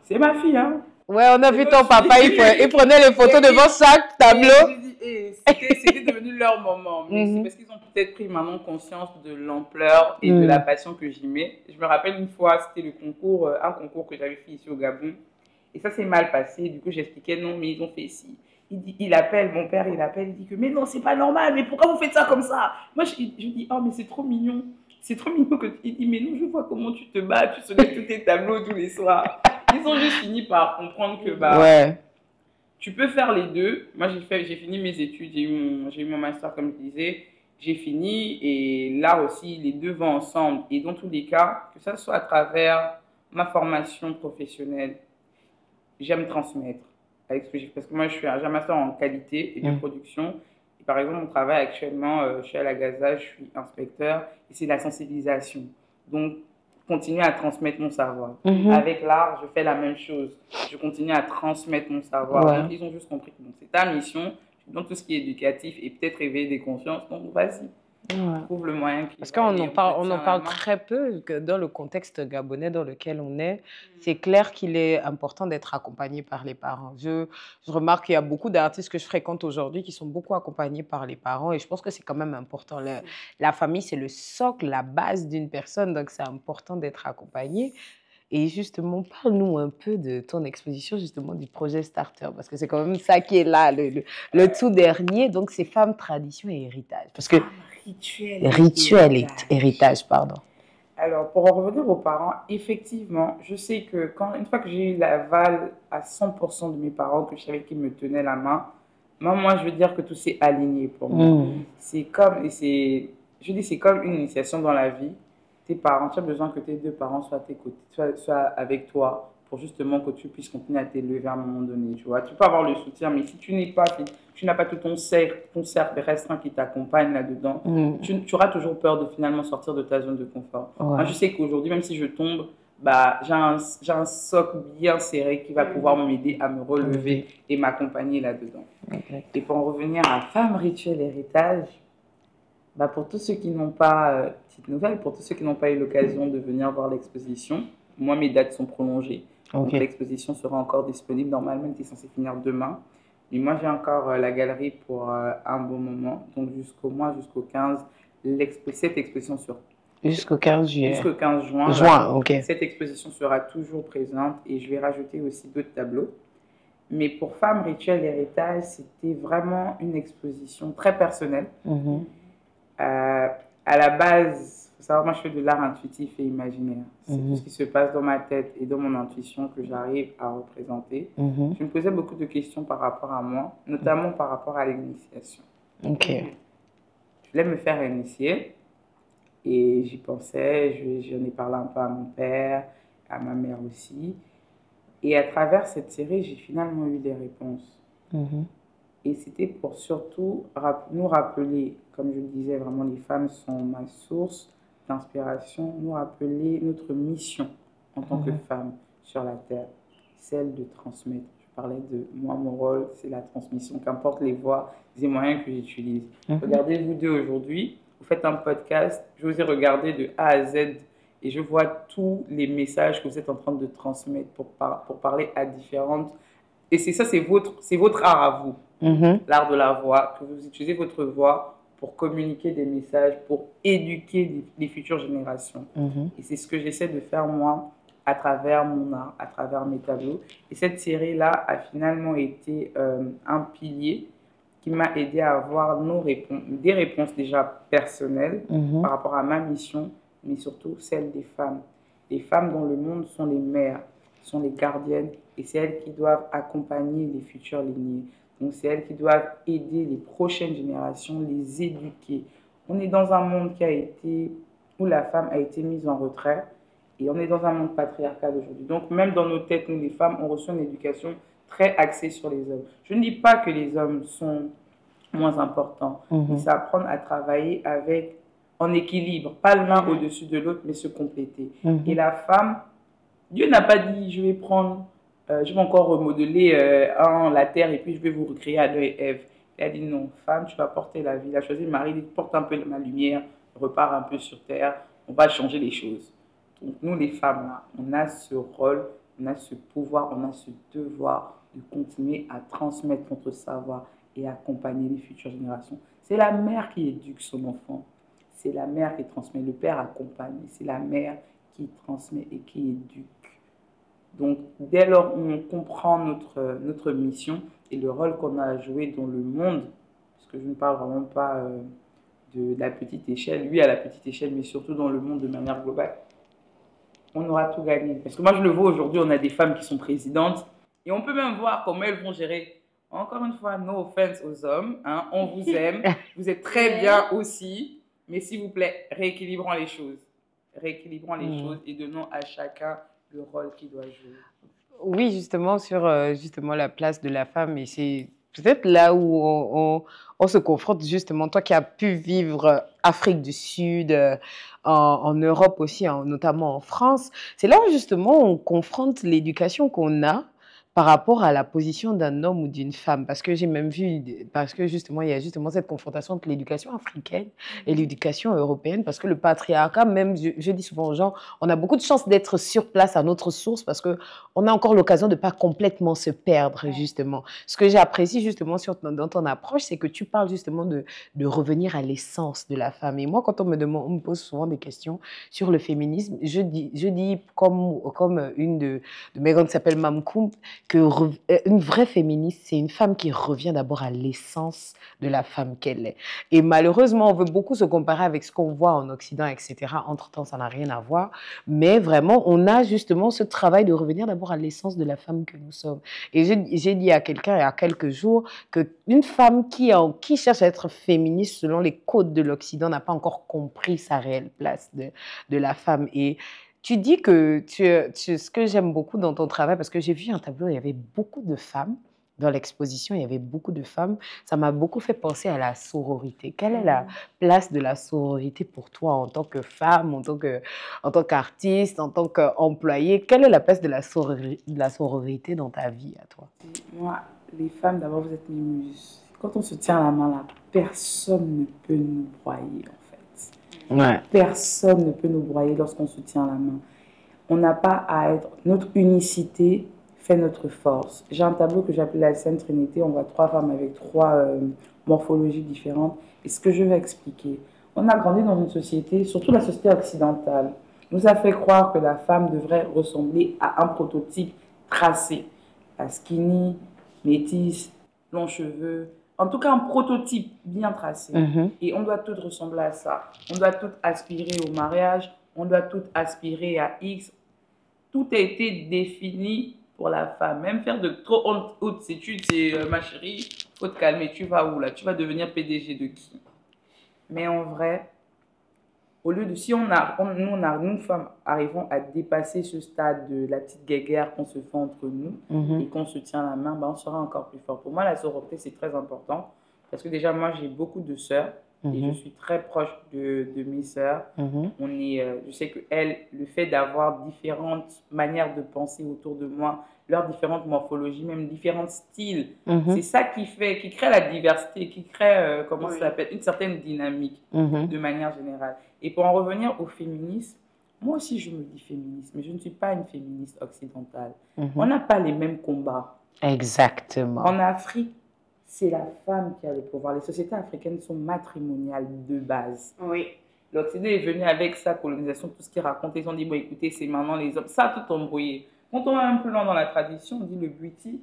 C'est ma fille, hein. Ouais, on a vu ton papa, il prenait les photos devant chaque tableau. C'était devenu leur moment. Mais c'est parce qu'ils ont peut-être pris maintenant conscience de l'ampleur et de la passion que j'y mets. Je me rappelle une fois, c'était un concours que j'avais fait ici au Gabon. Et ça s'est mal passé. Du coup, j'expliquais non, mais ils ont fait ci. Mon père, il dit que mais non, c'est pas normal, mais pourquoi vous faites ça comme ça? Moi, je dis, oh, mais c'est trop mignon. C'est trop mignon que il dit, mais non, je vois comment tu te bats, tu soulèves tous tes tableaux tous les soirs. Ils ont juste fini par comprendre que ouais. Tu peux faire les deux. Moi, j'ai fini mes études, j'ai eu mon master, comme je disais. J'ai fini et là aussi, les deux vont ensemble. Et dans tous les cas, que ça soit à travers ma formation professionnelle, j'aime transmettre avec ce que j'ai fait. Parce que moi, j'ai un master en qualité et de production. Et par exemple, mon travail actuellement, je suis à la Gaza, je suis inspecteur et c'est la sensibilisation. Donc, continuer à transmettre mon savoir. Avec l'art, je fais la même chose. Je continue à transmettre mon savoir. Ouais. Donc, ils ont juste compris que bon, c'est ta mission, dans tout ce qui est éducatif et peut-être éveiller des consciences. Donc, vas-y. Ouais. Trouve le moyen. Parce qu'on en parle très peu que dans le contexte gabonais dans lequel on est. C'est clair qu'il est important d'être accompagné par les parents. Je remarque qu'il y a beaucoup d'artistes que je fréquente aujourd'hui qui sont beaucoup accompagnés par les parents et je pense que c'est quand même important. La famille, c'est le socle, la base d'une personne, donc c'est important d'être accompagné. Et justement, parle-nous un peu de ton exposition, justement, du projet Starter, parce que c'est quand même ça qui est là, le tout dernier. Donc, c'est femmes, tradition et héritage. Parce que rituel et héritage, pardon. Alors, pour en revenir aux parents, effectivement, je sais que une fois que j'ai eu l'aval à 100% de mes parents, que je savais qu'ils me tenaient la main, moi, je veux dire que tout s'est aligné pour moi. C'est comme une initiation dans la vie. Tes parents, tu as besoin que tes deux parents soient à tes côtés, soient avec toi pour justement que tu puisses continuer à t'élever à un moment donné, tu vois. Tu peux avoir le soutien, mais si tu n'as pas tout ton cercle restreint qui t'accompagne là-dedans, tu auras toujours peur de finalement sortir de ta zone de confort. Ouais. Moi, je sais qu'aujourd'hui, même si je tombe, j'ai un socle bien serré qui va pouvoir m'aider à me relever et m'accompagner là-dedans. Et pour en revenir à Femmes, Rituel, Héritage, pour tous ceux qui n'ont pas, petite nouvelle, pour tous ceux qui n'ont pas eu l'occasion de venir voir l'exposition, moi, mes dates sont prolongées. Donc, l'exposition sera encore disponible. Normalement, elle était censée finir demain. Mais moi, j'ai encore la galerie pour un bon moment. Donc, jusqu'au 15, cette exposition sera... Jusqu'au 15 juillet. Jusqu'au 15 juin. Ok. Cette exposition sera toujours présente et je vais rajouter aussi d'autres tableaux. Mais pour Femmes, Rituels, Héritage, c'était vraiment une exposition très personnelle. À la base, il faut savoir, moi je fais de l'art intuitif et imaginaire. C'est tout ce qui se passe dans ma tête et dans mon intuition que j'arrive à représenter. Je me posais beaucoup de questions par rapport à moi, notamment par rapport à l'initiation. Ok. Je voulais me faire initier et j'y pensais, j'en ai parlé un peu à mon père, à ma mère aussi. Et à travers cette série, j'ai finalement eu des réponses. Et c'était pour surtout nous rappeler, comme je le disais, vraiment les femmes sont ma source d'inspiration, nous rappeler notre mission en tant que femme sur la terre, celle de transmettre. Je parlais de moi, mon rôle, c'est la transmission, qu'importe les voies, les moyens que j'utilise. Regardez vous deux aujourd'hui, vous faites un podcast, je vous ai regardé de A à Z et je vois tous les messages que vous êtes en train de transmettre pour parler à différentes. Et c'est ça, c'est votre art à vous. L'art de la voix, que vous utilisez votre voix pour communiquer des messages, pour éduquer les futures générations. Et c'est ce que j'essaie de faire moi à travers mon art, à travers mes tableaux. Et cette série-là a finalement été un pilier qui m'a aidé à avoir des réponses déjà personnelles par rapport à ma mission, mais surtout celle des femmes. Les femmes dans le monde sont les mères, sont les gardiennes, et c'est elles qui doivent accompagner les futures lignées. Donc, c'est elles qui doivent aider les prochaines générations, les éduquer. On est dans un monde où la femme a été mise en retrait et on est dans un monde patriarcal aujourd'hui. Donc, même dans nos têtes, nous les femmes, on reçoit une éducation très axée sur les hommes. Je ne dis pas que les hommes sont moins importants, mais c'est apprendre à travailler en équilibre, pas l'un au-dessus de l'autre, mais se compléter. Et la femme, Dieu n'a pas dit je vais encore remodeler la terre et puis je vais vous recréer Adam et Ève. Il a dit non, femme, tu vas porter la vie. Il a choisi Marie, il dit porte un peu ma lumière, repars un peu sur terre, on va changer les choses. Donc nous les femmes, là, on a ce rôle, on a ce pouvoir, on a ce devoir de continuer à transmettre notre savoir et accompagner les futures générations. C'est la mère qui éduque son enfant, c'est la mère qui transmet, le père accompagne, c'est la mère qui transmet et qui éduque. Donc, dès lors où on comprend notre mission et le rôle qu'on a à jouer dans le monde, parce que je ne parle vraiment pas de la petite échelle, lui à la petite échelle, mais surtout dans le monde de manière globale, on aura tout gagné. Parce que moi, je le vois aujourd'hui, on a des femmes qui sont présidentes et on peut même voir comment elles vont gérer. Encore une fois, no offense aux hommes, hein, on vous aime, vous êtes très bien aussi, mais s'il vous plaît, rééquilibrons les choses. Rééquilibrons les choses et donnons à chacun le rôle qu'il doit jouer. Oui, justement, sur justement la place de la femme, et c'est peut-être là où on se confronte, justement, toi qui as pu vivre Afrique du Sud, en Europe aussi, notamment en France, c'est là où justement on confronte l'éducation qu'on a par rapport à la position d'un homme ou d'une femme. Parce que j'ai même vu, parce que justement, il y a justement cette confrontation entre l'éducation africaine et l'éducation européenne, parce que le patriarcat, même, je dis souvent aux gens, on a beaucoup de chance d'être sur place à notre source, parce qu'on a encore l'occasion de ne pas complètement se perdre, justement. Ce que j'apprécie justement dans ton approche, c'est que tu parles justement de revenir à l'essence de la femme. Et moi, quand on me pose souvent des questions sur le féminisme, je dis comme une de mes grandes qui s'appelle Mam Koum, qu'une vraie féministe, c'est une femme qui revient d'abord à l'essence de la femme qu'elle est. Et malheureusement, on veut beaucoup se comparer avec ce qu'on voit en Occident, etc. Entre-temps, ça n'a rien à voir. Mais vraiment, on a justement ce travail de revenir d'abord à l'essence de la femme que nous sommes. Et j'ai dit à quelqu'un il y a quelques jours qu'une femme qui cherche à être féministe selon les codes de l'Occident n'a pas encore compris sa réelle place de la femme. Et tu dis que ce que j'aime beaucoup dans ton travail, parce que j'ai vu un tableau, il y avait beaucoup de femmes. Dans l'exposition, il y avait beaucoup de femmes. Ça m'a beaucoup fait penser à la sororité. Quelle est la place de la sororité pour toi en tant que femme, en tant qu'artiste, en tant qu'employée? Quelle est la place de la sororité dans ta vie à toi? Moi, les femmes, d'abord, vous êtes mes muses. Quand on se tient la main, là, personne ne peut nous broyer, en fait. Ouais. Personne ne peut nous broyer lorsqu'on se tient la main. On n'a pas à être... Notre unicité fait notre force. J'ai un tableau que j'appelle la Sainte Trinité. On voit 3 femmes avec 3 morphologies différentes. Et ce que je vais expliquer, on a grandi dans une société, surtout la société occidentale, nous a fait croire que la femme devrait ressembler à un prototype tracé. La skinny, métisse, longs cheveux. En tout cas, un prototype bien tracé. Et on doit toutes ressembler à ça. On doit toutes aspirer au mariage. On doit toutes aspirer à X. Tout a été défini pour la femme. Même faire de trop hautes études, c'est ma chérie, faut te calmer. Tu vas où là? Tu vas devenir PDG de qui? Mais en vrai, au lieu de, si nous femmes, arrivons à dépasser ce stade de la petite guéguerre qu'on se fait entre nous et qu'on se tient la main, on sera encore plus fort. Pour moi, la sororité, c'est très important parce que déjà, moi, j'ai beaucoup de sœurs et je suis très proche de mes sœurs. Je sais que elles, le fait d'avoir différentes manières de penser autour de moi, leurs différentes morphologies, même différents styles, c'est ça qui crée la diversité, qui crée, comment ça s'appelle, une certaine dynamique de manière générale. Et pour en revenir au féminisme, moi aussi je me dis féministe, mais je ne suis pas une féministe occidentale. On n'a pas les mêmes combats. Exactement. En Afrique, c'est la femme qui a le pouvoir. Les sociétés africaines sont matrimoniales de base. Oui. L'Occident est venu avec sa colonisation, tout ce qu'il raconte. Ils ont dit, bon écoutez, c'est maintenant les hommes. Ça a tout embrouillé. Quand on va un peu loin dans la tradition, on dit le buti.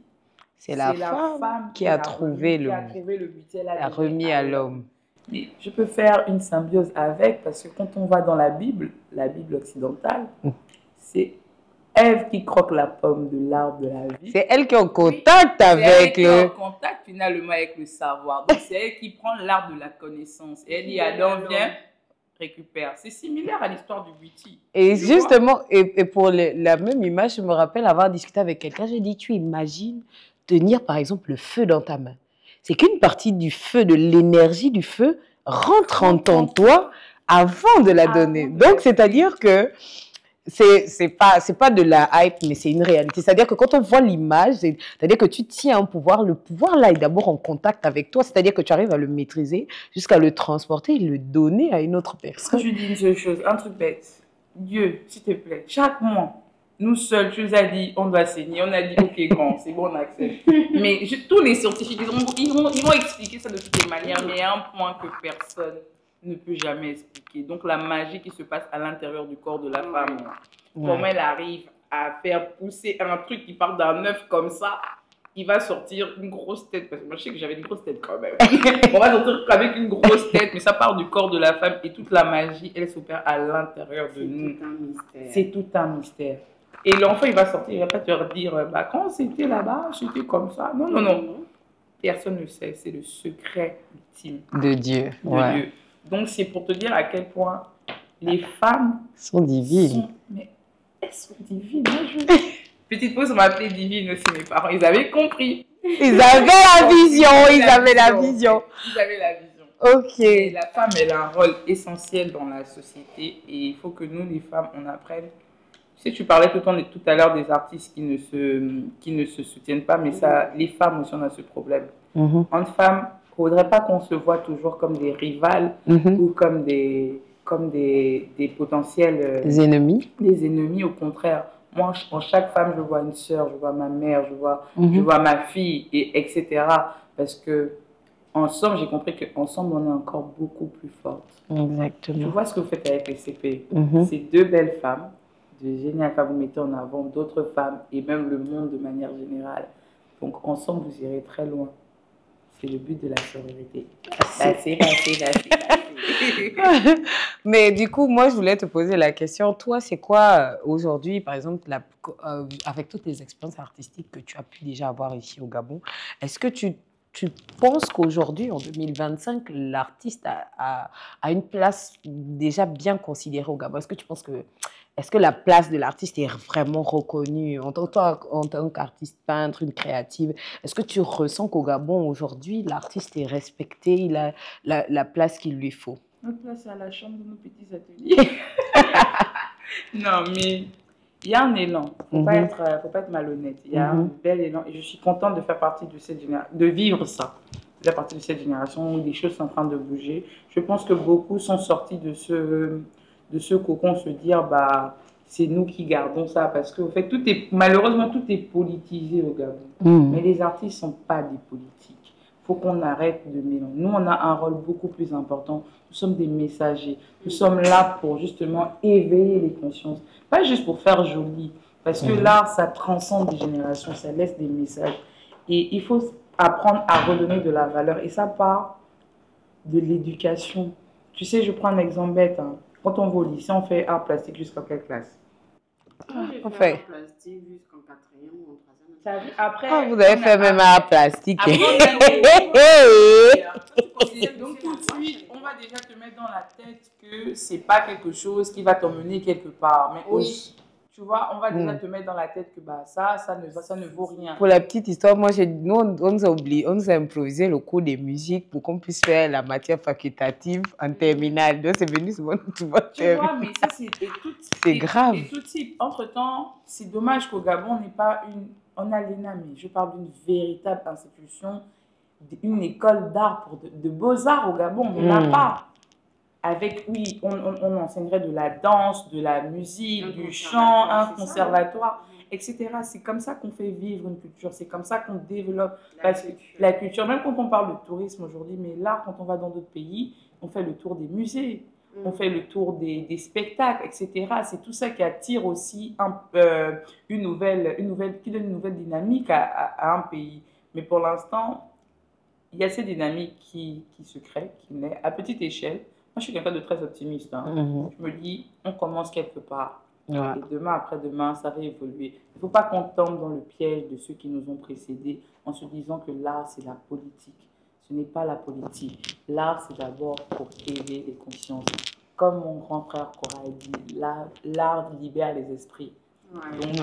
C'est la femme qui a trouvé le buti. Elle a remis à l'homme. Mais je peux faire une symbiose avec, parce que quand on va dans la Bible occidentale, c'est Ève qui croque la pomme de l'arbre de la vie. C'est elle qui est en contact avec le... en contact finalement avec le savoir. Donc c'est elle qui prend l'arbre de la connaissance. Et elle dit, Adam, viens, récupère. C'est similaire à l'histoire du buti. Et justement, et pour la même image, je me rappelle avoir discuté avec quelqu'un, j'ai dit, tu imagines tenir par exemple le feu dans ta main. C'est qu'une partie du feu, de l'énergie du feu, rentre en toi avant de la donner. Donc, c'est-à-dire que c'est pas de la hype, mais c'est une réalité. C'est-à-dire que quand on voit l'image, c'est-à-dire que tu tiens un pouvoir, le pouvoir là est d'abord en contact avec toi, c'est-à-dire que tu arrives à le maîtriser jusqu'à le transporter et le donner à une autre personne. Je dis une seule chose, un truc bête. Dieu, s'il te plaît, chaque mois, nous seuls, tu nous as dit, on doit saigner. On a dit, ok, grand, c'est bon, on accepte. Mais tous les scientifiques, ils vont expliquer ça de toutes les manières, mais il y a un point que personne ne peut jamais expliquer. Donc, la magie qui se passe à l'intérieur du corps de la femme. Comment elle arrive à faire pousser un truc qui part d'un œuf comme ça, il va sortir une grosse tête. Parce que moi, je sais que j'avais une grosse tête quand même. On va sortir avec une grosse tête, mais ça part du corps de la femme et toute la magie, elle s'opère à l'intérieur de nous. C'est tout un mystère. Et l'enfant, il va sortir, il ne va pas te dire, bah, quand c'était là-bas, c'était comme ça. Non, non, non. Personne ne sait. C'est le secret ultime de Dieu. De Dieu. Donc, c'est pour te dire à quel point les femmes sont divines. Mais elles sont divines. Petite pause, on m'a appelée divine aussi, mes parents. Ils avaient compris. Ils avaient la vision. Ils avaient la vision. Ils avaient la vision. Ok. Et la femme, elle a un rôle essentiel dans la société. Et il faut que nous, les femmes, on apprenne. Tu sais, tu parlais tout à l'heure des artistes qui ne se soutiennent pas, mais ça, les femmes aussi, on a ce problème. Entre femmes, il ne faudrait pas qu'on se voit toujours comme des rivales ou comme des potentiels ennemis. Des ennemis, au contraire. Moi, en chaque femme, je vois une sœur, je vois ma mère, je vois ma fille, etc. Parce que ensemble, j'ai compris qu'ensemble, on est encore beaucoup plus fortes. Exactement. Tu vois ce que vous faites avec les CP. C'est deux belles femmes, de géniales femmes, vous mettez en avant d'autres femmes et même le monde de manière générale. Donc, ensemble, vous irez très loin. C'est le but de la sororité. Mais du coup, moi, je voulais te poser la question. Toi, c'est quoi aujourd'hui, par exemple, avec toutes les expériences artistiques que tu as pu déjà avoir ici au Gabon, est-ce que tu penses qu'aujourd'hui, en 2025, l'artiste a une place déjà bien considérée au Gabon? Est-ce que la place de l'artiste est vraiment reconnue en tant qu'artiste peintre, une créative? Est-ce que tu ressens qu'au Gabon, aujourd'hui, l'artiste est respecté, il a la place qu'il lui faut? Notre place est à la chambre de nos petits ateliers. Non, mais il y a un élan. Il ne faut pas être malhonnête. Il y a un bel élan. Et je suis contente de faire partie de cette génération, de vivre ça. De faire partie de cette génération où les choses sont en train de bouger. Je pense que beaucoup sont sortis de ce cocon, se dire, bah, c'est nous qui gardons ça. Parce que, en fait, malheureusement, tout est politisé au Gabon. Mais les artistes ne sont pas des politiques. Il faut qu'on arrête de mélanger. Nous, on a un rôle beaucoup plus important. Nous sommes des messagers. Nous sommes là pour justement éveiller les consciences. Pas juste pour faire joli. Parce que l'art, ça transcende des générations. Ça laisse des messages. Et il faut apprendre à redonner de la valeur. Et ça part de l'éducation. Tu sais, je prends un exemple bête. Hein. Quand on va au lycée, on fait art plastique jusqu'à quelle classe? Moi, j'ai On fait fait. un plastique jusqu'en 4e ou en 3e. Après, Ah, vous avez fait même art plastique. Après, donc tout de suite, on va déjà te mettre dans la tête que c'est pas quelque chose qui va t'emmener quelque part. Mais Oui. tu vois, on va déjà te mettre dans la tête que bah, ça ne vaut rien. Pour la petite histoire, moi, nous, on nous a oublié, on nous a improvisé le cours des musiques pour qu'on puisse faire la matière facultative en terminale. Donc, c'est venu souvent tout le Tu vois, mais ça, c'est grave. Et tout type. Entre-temps, c'est dommage qu'au Gabon, on n'ait pas on a l'ENA, mais je parle d'une véritable institution, une école d'art, de beaux-arts au Gabon. On n'en a pas. Avec, oui, on enseignerait de la danse, de la musique, du chant, un conservatoire, etc. C'est comme ça qu'on fait vivre une culture, c'est comme ça qu'on développe la culture. Même quand on parle de tourisme aujourd'hui, mais là, quand on va dans d'autres pays, on fait le tour des musées, on fait le tour des spectacles, etc. C'est tout ça qui attire aussi qui donne une nouvelle dynamique à un pays. Mais pour l'instant, il y a ces dynamiques qui se créent, qui naissent à petite échelle. Moi, je suis quelqu'un de très optimiste. Hein. Je me dis, on commence quelque part. Ouais. Et demain, après-demain, ça va évoluer. Il ne faut pas qu'on tombe dans le piège de ceux qui nous ont précédés en se disant que l'art, c'est la politique. Ce n'est pas la politique. L'art, c'est d'abord pour élever les consciences. Comme mon grand frère Cora a dit, l'art libère les esprits. Ouais. Donc,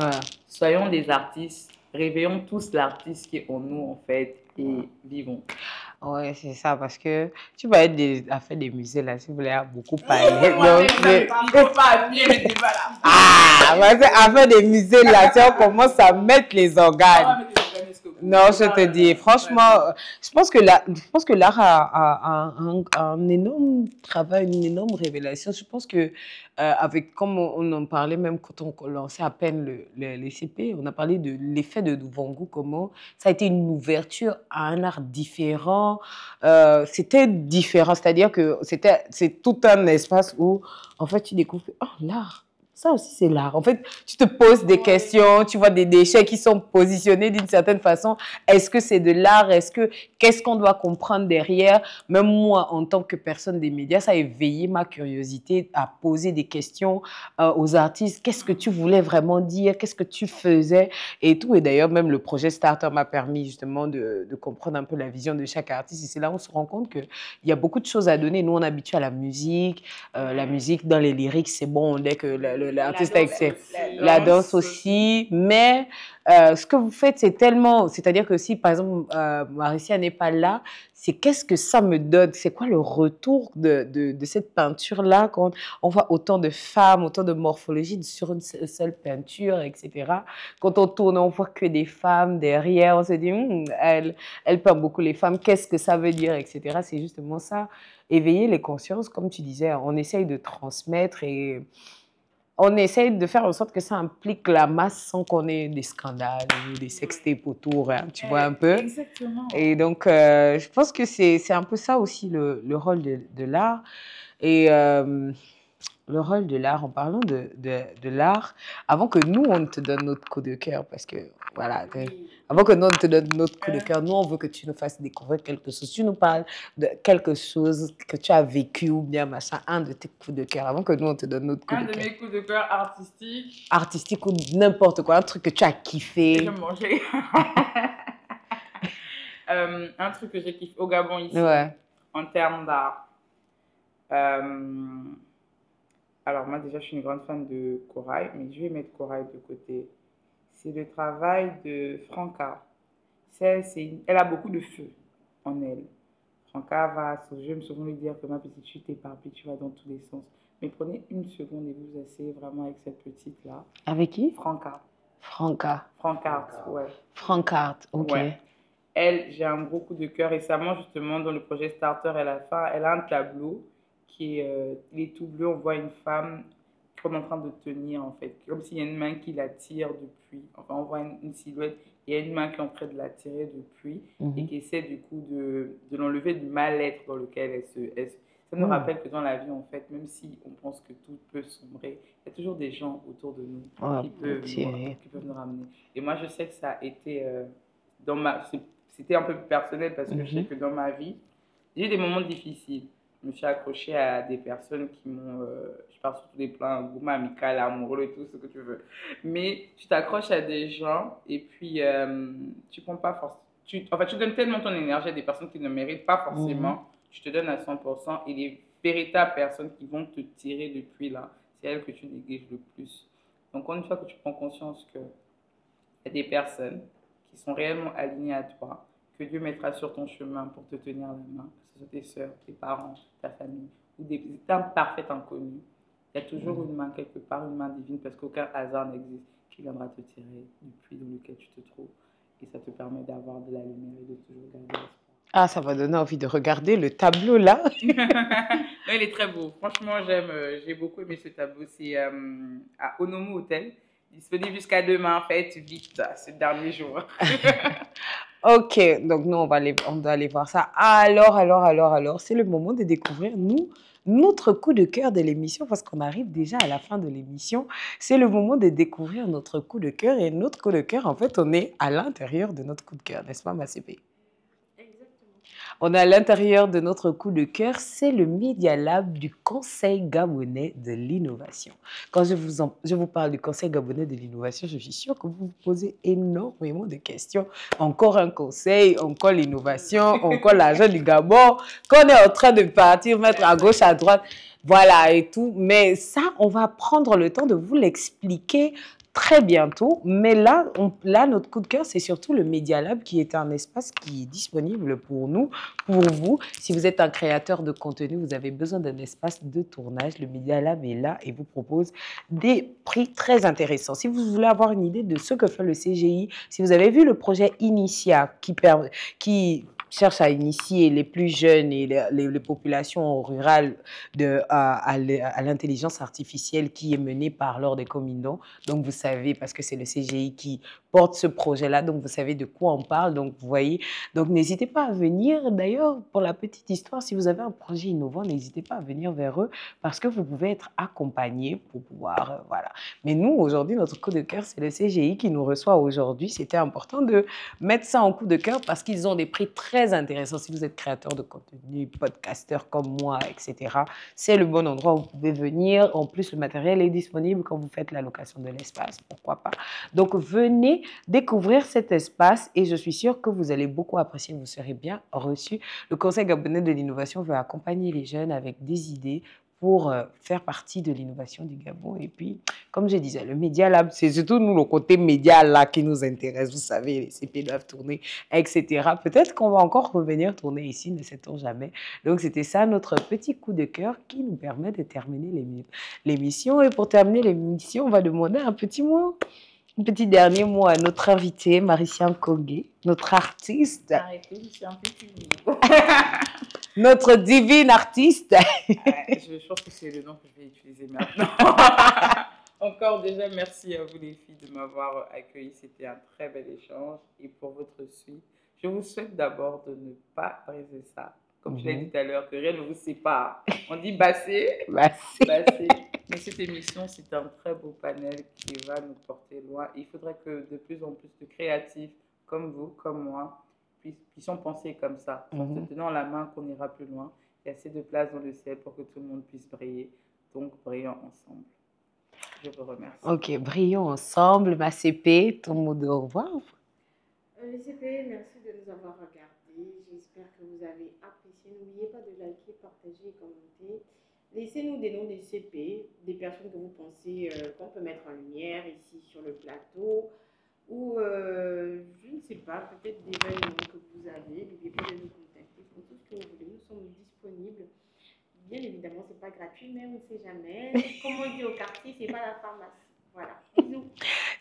soyons des artistes. Réveillons tous l'artiste qui est en nous, en fait, et vivons. Ouais, c'est ça, parce que tu vas être à faire des musées là, si vous voulez beaucoup parler. Donc, il ne faut pas appuyer les débats là. Ah, à faire des musées là, tu on commence à mettre les organes. Non, je te dis, franchement, je pense que l'art a un énorme travail, une énorme révélation. Je pense que, comme on en parlait même quand on lançait à peine les CP, on a parlé de l'effet de Duvungu, comment ça a été une ouverture à un art différent. C'était différent, c'est-à-dire que c'est tout un espace où, en fait, tu découvres, oh, l'art. Ça aussi, c'est l'art. En fait, tu te poses des questions, tu vois des déchets qui sont positionnés d'une certaine façon. Est-ce que c'est de l'art? Qu'est-ce qu'on doit comprendre derrière? Même moi, en tant que personne des médias, ça a éveillé ma curiosité à poser des questions aux artistes. Qu'est-ce que tu voulais vraiment dire? Qu'est-ce que tu faisais? Et tout. Et d'ailleurs, même le projet Starter m'a permis justement de comprendre un peu la vision de chaque artiste. Et c'est là où on se rend compte qu'il y a beaucoup de choses à donner. Nous, on est habitués à la musique dans les lyrics, c'est bon, dès que l'artiste a excès. La danse aussi, mais ce que vous faites, c'est tellement... C'est-à-dire que si, par exemple, Maricia n'est pas là, c'est qu'est-ce que ça me donne? C'est quoi le retour de cette peinture-là quand on voit autant de femmes, autant de morphologie sur une seule peinture, etc. Quand on tourne, on voit que des femmes derrière, on se dit, elle peint beaucoup les femmes, qu'est-ce que ça veut dire, etc. C'est justement ça, éveiller les consciences, comme tu disais, on essaye de transmettre et on essaye de faire en sorte que ça implique la masse sans qu'on ait des scandales ou des sextapes autour, hein, tu vois un peu. Exactement. Et donc, je pense que c'est un peu ça aussi le rôle de l'art. Et le rôle de l'art, en parlant de l'art, avant que nous, on te donne notre coup de cœur, parce que, voilà, avant que nous, on te donne notre coup de cœur, nous, on veut que tu nous fasses découvrir quelque chose. Tu nous parles de quelque chose que tu as vécu ou bien machin, un de tes coups de cœur, avant que nous, on te donne notre coup de cœur. Un de mes coups de cœur artistiques. Artistique ou n'importe quoi, un truc que tu as kiffé. Et je mangeais. Un truc que j'ai kiffé au Gabon ici, en termes d'art. Alors moi déjà je suis une grande fan de Corail, mais je vais mettre Corail de côté. C'est le travail de Franca. Elle a beaucoup de feu en elle. Franca je me souviens lui dire que ma petite tu t'éparpilles, tu vas dans tous les sens. Mais prenez une seconde et vous asseyez vraiment avec cette petite là. Avec qui? Franca. Francart, ouais. Francart, ok. Ouais. Elle, j'ai un gros coup de cœur. Récemment, justement, dans le projet Starter, elle a un tableau qui il est tout bleu. On voit une femme qu'on est en train de tenir, en fait. Comme s'il y a une main qui la tire depuis. Enfin, on voit une silhouette. Il y a une main qui est en train de la tirer depuis et qui essaie, du coup, de l'enlever du mal-être dans lequel ça nous rappelle que dans la vie, en fait, même si on pense que tout peut sombrer, il y a toujours des gens autour de nous qui peuvent nous ramener. Et moi, je sais que ça a été... c'était un peu personnel parce que je sais que dans ma vie, j'ai eu des moments difficiles. Je me suis accrochée à des personnes qui m'ont, je parle surtout des plans gourmand, amical, amoureux et tout ce que tu veux. Mais tu t'accroches à des gens et puis tu prends pas forcément. En fait, tu donnes tellement ton énergie à des personnes qui ne méritent pas forcément. Tu te donnes à 100% et les véritables personnes qui vont te tirer depuis là, c'est elles que tu négliges le plus. Donc, une fois que tu prends conscience qu'il y a des personnes qui sont réellement alignées à toi, que Dieu mettra sur ton chemin pour te tenir la main, que ce soit tes soeurs, tes parents, ta famille, ou un parfait inconnu, il y a toujours une main quelque part, une main divine, parce qu'aucun hasard n'existe qui viendra te tirer du puits dans lequel tu te trouves. Et ça te permet d'avoir de la lumière et de toujours garder l'espoir. Ah, ça va donner envie de regarder le tableau là. Non, il est très beau. Franchement, j'ai beaucoup aimé ce tableau. C'est à Onomo Hotel. Disponible jusqu'à demain. Faites vite, ce dernier jour. Ok, donc nous, on doit aller voir ça. Alors, c'est le moment de découvrir, notre coup de cœur de l'émission, parce qu'on arrive déjà à la fin de l'émission. C'est le moment de découvrir notre coup de cœur. Et notre coup de cœur, en fait, on est à l'intérieur de notre coup de cœur, n'est-ce pas, Macépé? On est à l'intérieur de notre coup de cœur, c'est le Media Lab du Conseil gabonais de l'innovation. Quand je vous parle du Conseil gabonais de l'innovation, je suis sûre que vous vous posez énormément de questions. Encore un conseil, encore l'innovation, encore l'argent du Gabon, qu'on est en train de partir, mettre à gauche, à droite, voilà et tout. Mais ça, on va prendre le temps de vous l'expliquer très bientôt, mais là, notre coup de cœur, c'est surtout le Media Lab qui est un espace qui est disponible pour nous, pour vous. Si vous êtes un créateur de contenu, vous avez besoin d'un espace de tournage, le Media Lab est là et vous propose des prix très intéressants. Si vous voulez avoir une idée de ce que fait le CGI, si vous avez vu le projet Initia qui cherche à initier les plus jeunes et les populations rurales à l'intelligence artificielle qui est menée par l'Ordre des Comindons. Donc, vous savez, parce que c'est le CGI qui porte ce projet-là, donc vous savez de quoi on parle. Donc, vous voyez, donc n'hésitez pas à venir. D'ailleurs, pour la petite histoire, si vous avez un projet innovant, n'hésitez pas à venir vers eux parce que vous pouvez être accompagné pour pouvoir, voilà. Mais nous, aujourd'hui, notre coup de cœur, c'est le CGI qui nous reçoit aujourd'hui. C'était important de mettre ça en coup de cœur parce qu'ils ont des prix très intéressants. Si vous êtes créateur de contenu, podcasteur comme moi, etc., c'est le bon endroit où vous pouvez venir. En plus, le matériel est disponible quand vous faites la location de l'espace, pourquoi pas. Donc, venez découvrir cet espace et je suis sûre que vous allez beaucoup apprécier, vous serez bien reçus. Le Conseil gabonais de l'innovation veut accompagner les jeunes avec des idées pour faire partie de l'innovation du Gabon. Et puis, comme je disais, le Media Lab, c'est surtout nous, le côté média là qui nous intéresse. Vous savez, les CP doivent tourner, etc. Peut-être qu'on va encore revenir tourner ici, ne sait-on jamais. Donc, c'était ça notre petit coup de cœur qui nous permet de terminer l'émission. Et pour terminer l'émission, on va demander un petit mot. Un petit dernier mot à notre invité, Mariciam Kongé, notre artiste. Arrêtez, je suis un peu timide. Notre divine artiste. Je pense que c'est le nom que je vais utiliser maintenant. Encore déjà, merci à vous les filles de m'avoir accueilli. C'était un très bel échange. Et pour votre suite, je vous souhaite d'abord de ne pas briser ça. Comme je l'ai dit tout à l'heure, que rien ne vous sépare. On dit basser. Basser. Mais cette émission, c'est un très beau panel qui va nous porter loin. Il faudrait que de plus en plus de créatifs comme vous, comme moi, puissions penser comme ça. En se tenant la main qu'on ira plus loin. Il y a assez de place dans le ciel pour que tout le monde puisse briller. Donc, brillons ensemble. Je vous remercie. Ok, brillons ensemble. Ma CP, ton mot de au revoir. Les CP, merci de nous avoir regardés. J'espère que vous avez apprécié. N'oubliez pas de liker, partager et commenter. Laissez-nous des noms des CP, des personnes que vous pensez qu'on peut mettre en lumière ici sur le plateau. Ou, je ne sais pas, peut-être des événements que vous avez. N'oubliez pas de nous contacter pour tout ce que vous voulez. Nous sommes disponibles. Bien évidemment, ce n'est pas gratuit, mais on ne sait jamais. Comme on dit au quartier, ce n'est pas la pharmacie. Voilà. Bisous.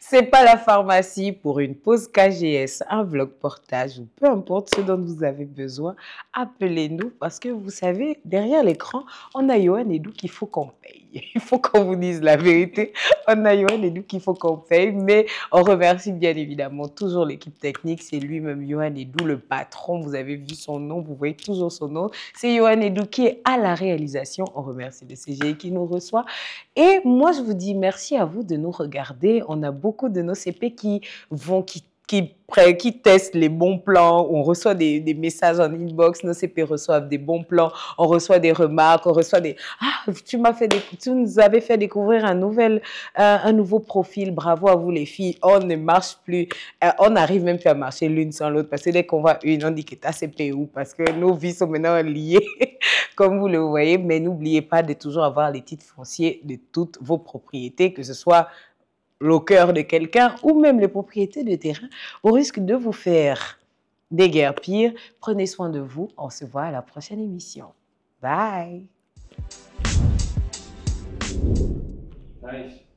C'est pas la pharmacie pour une pause KGS, un vlog portage ou peu importe ce dont vous avez besoin, appelez-nous parce que vous savez, derrière l'écran, on a Yohan Edou qu'il faut qu'on paye. Il faut qu'on vous dise la vérité. On a Yohan Edou qu'il faut qu'on paye, mais on remercie bien évidemment toujours l'équipe technique. C'est lui-même Yohan Edou, le patron. Vous avez vu son nom, vous voyez toujours son nom. C'est Yohan Edou qui est à la réalisation. On remercie le CGI qui nous reçoit. Et moi, je vous dis merci à vous de nous regarder. On a beaucoup de nos CP qui qui testent les bons plans. On reçoit des messages en inbox, nos CP reçoivent des bons plans, on reçoit des remarques, on reçoit des « Ah, tu nous avais fait découvrir un nouveau profil, bravo à vous les filles, on ne marche plus, on n'arrive même plus à marcher l'une sans l'autre parce que dès qu'on voit une, on dit que t'as CP où parce que nos vies sont maintenant liées, comme vous le voyez, mais n'oubliez pas de toujours avoir les titres fonciers de toutes vos propriétés, que ce soit le cœur de quelqu'un ou même les propriétés de terrain, au risque de vous faire déguerpir. Prenez soin de vous. On se voit à la prochaine émission. Bye. Nice.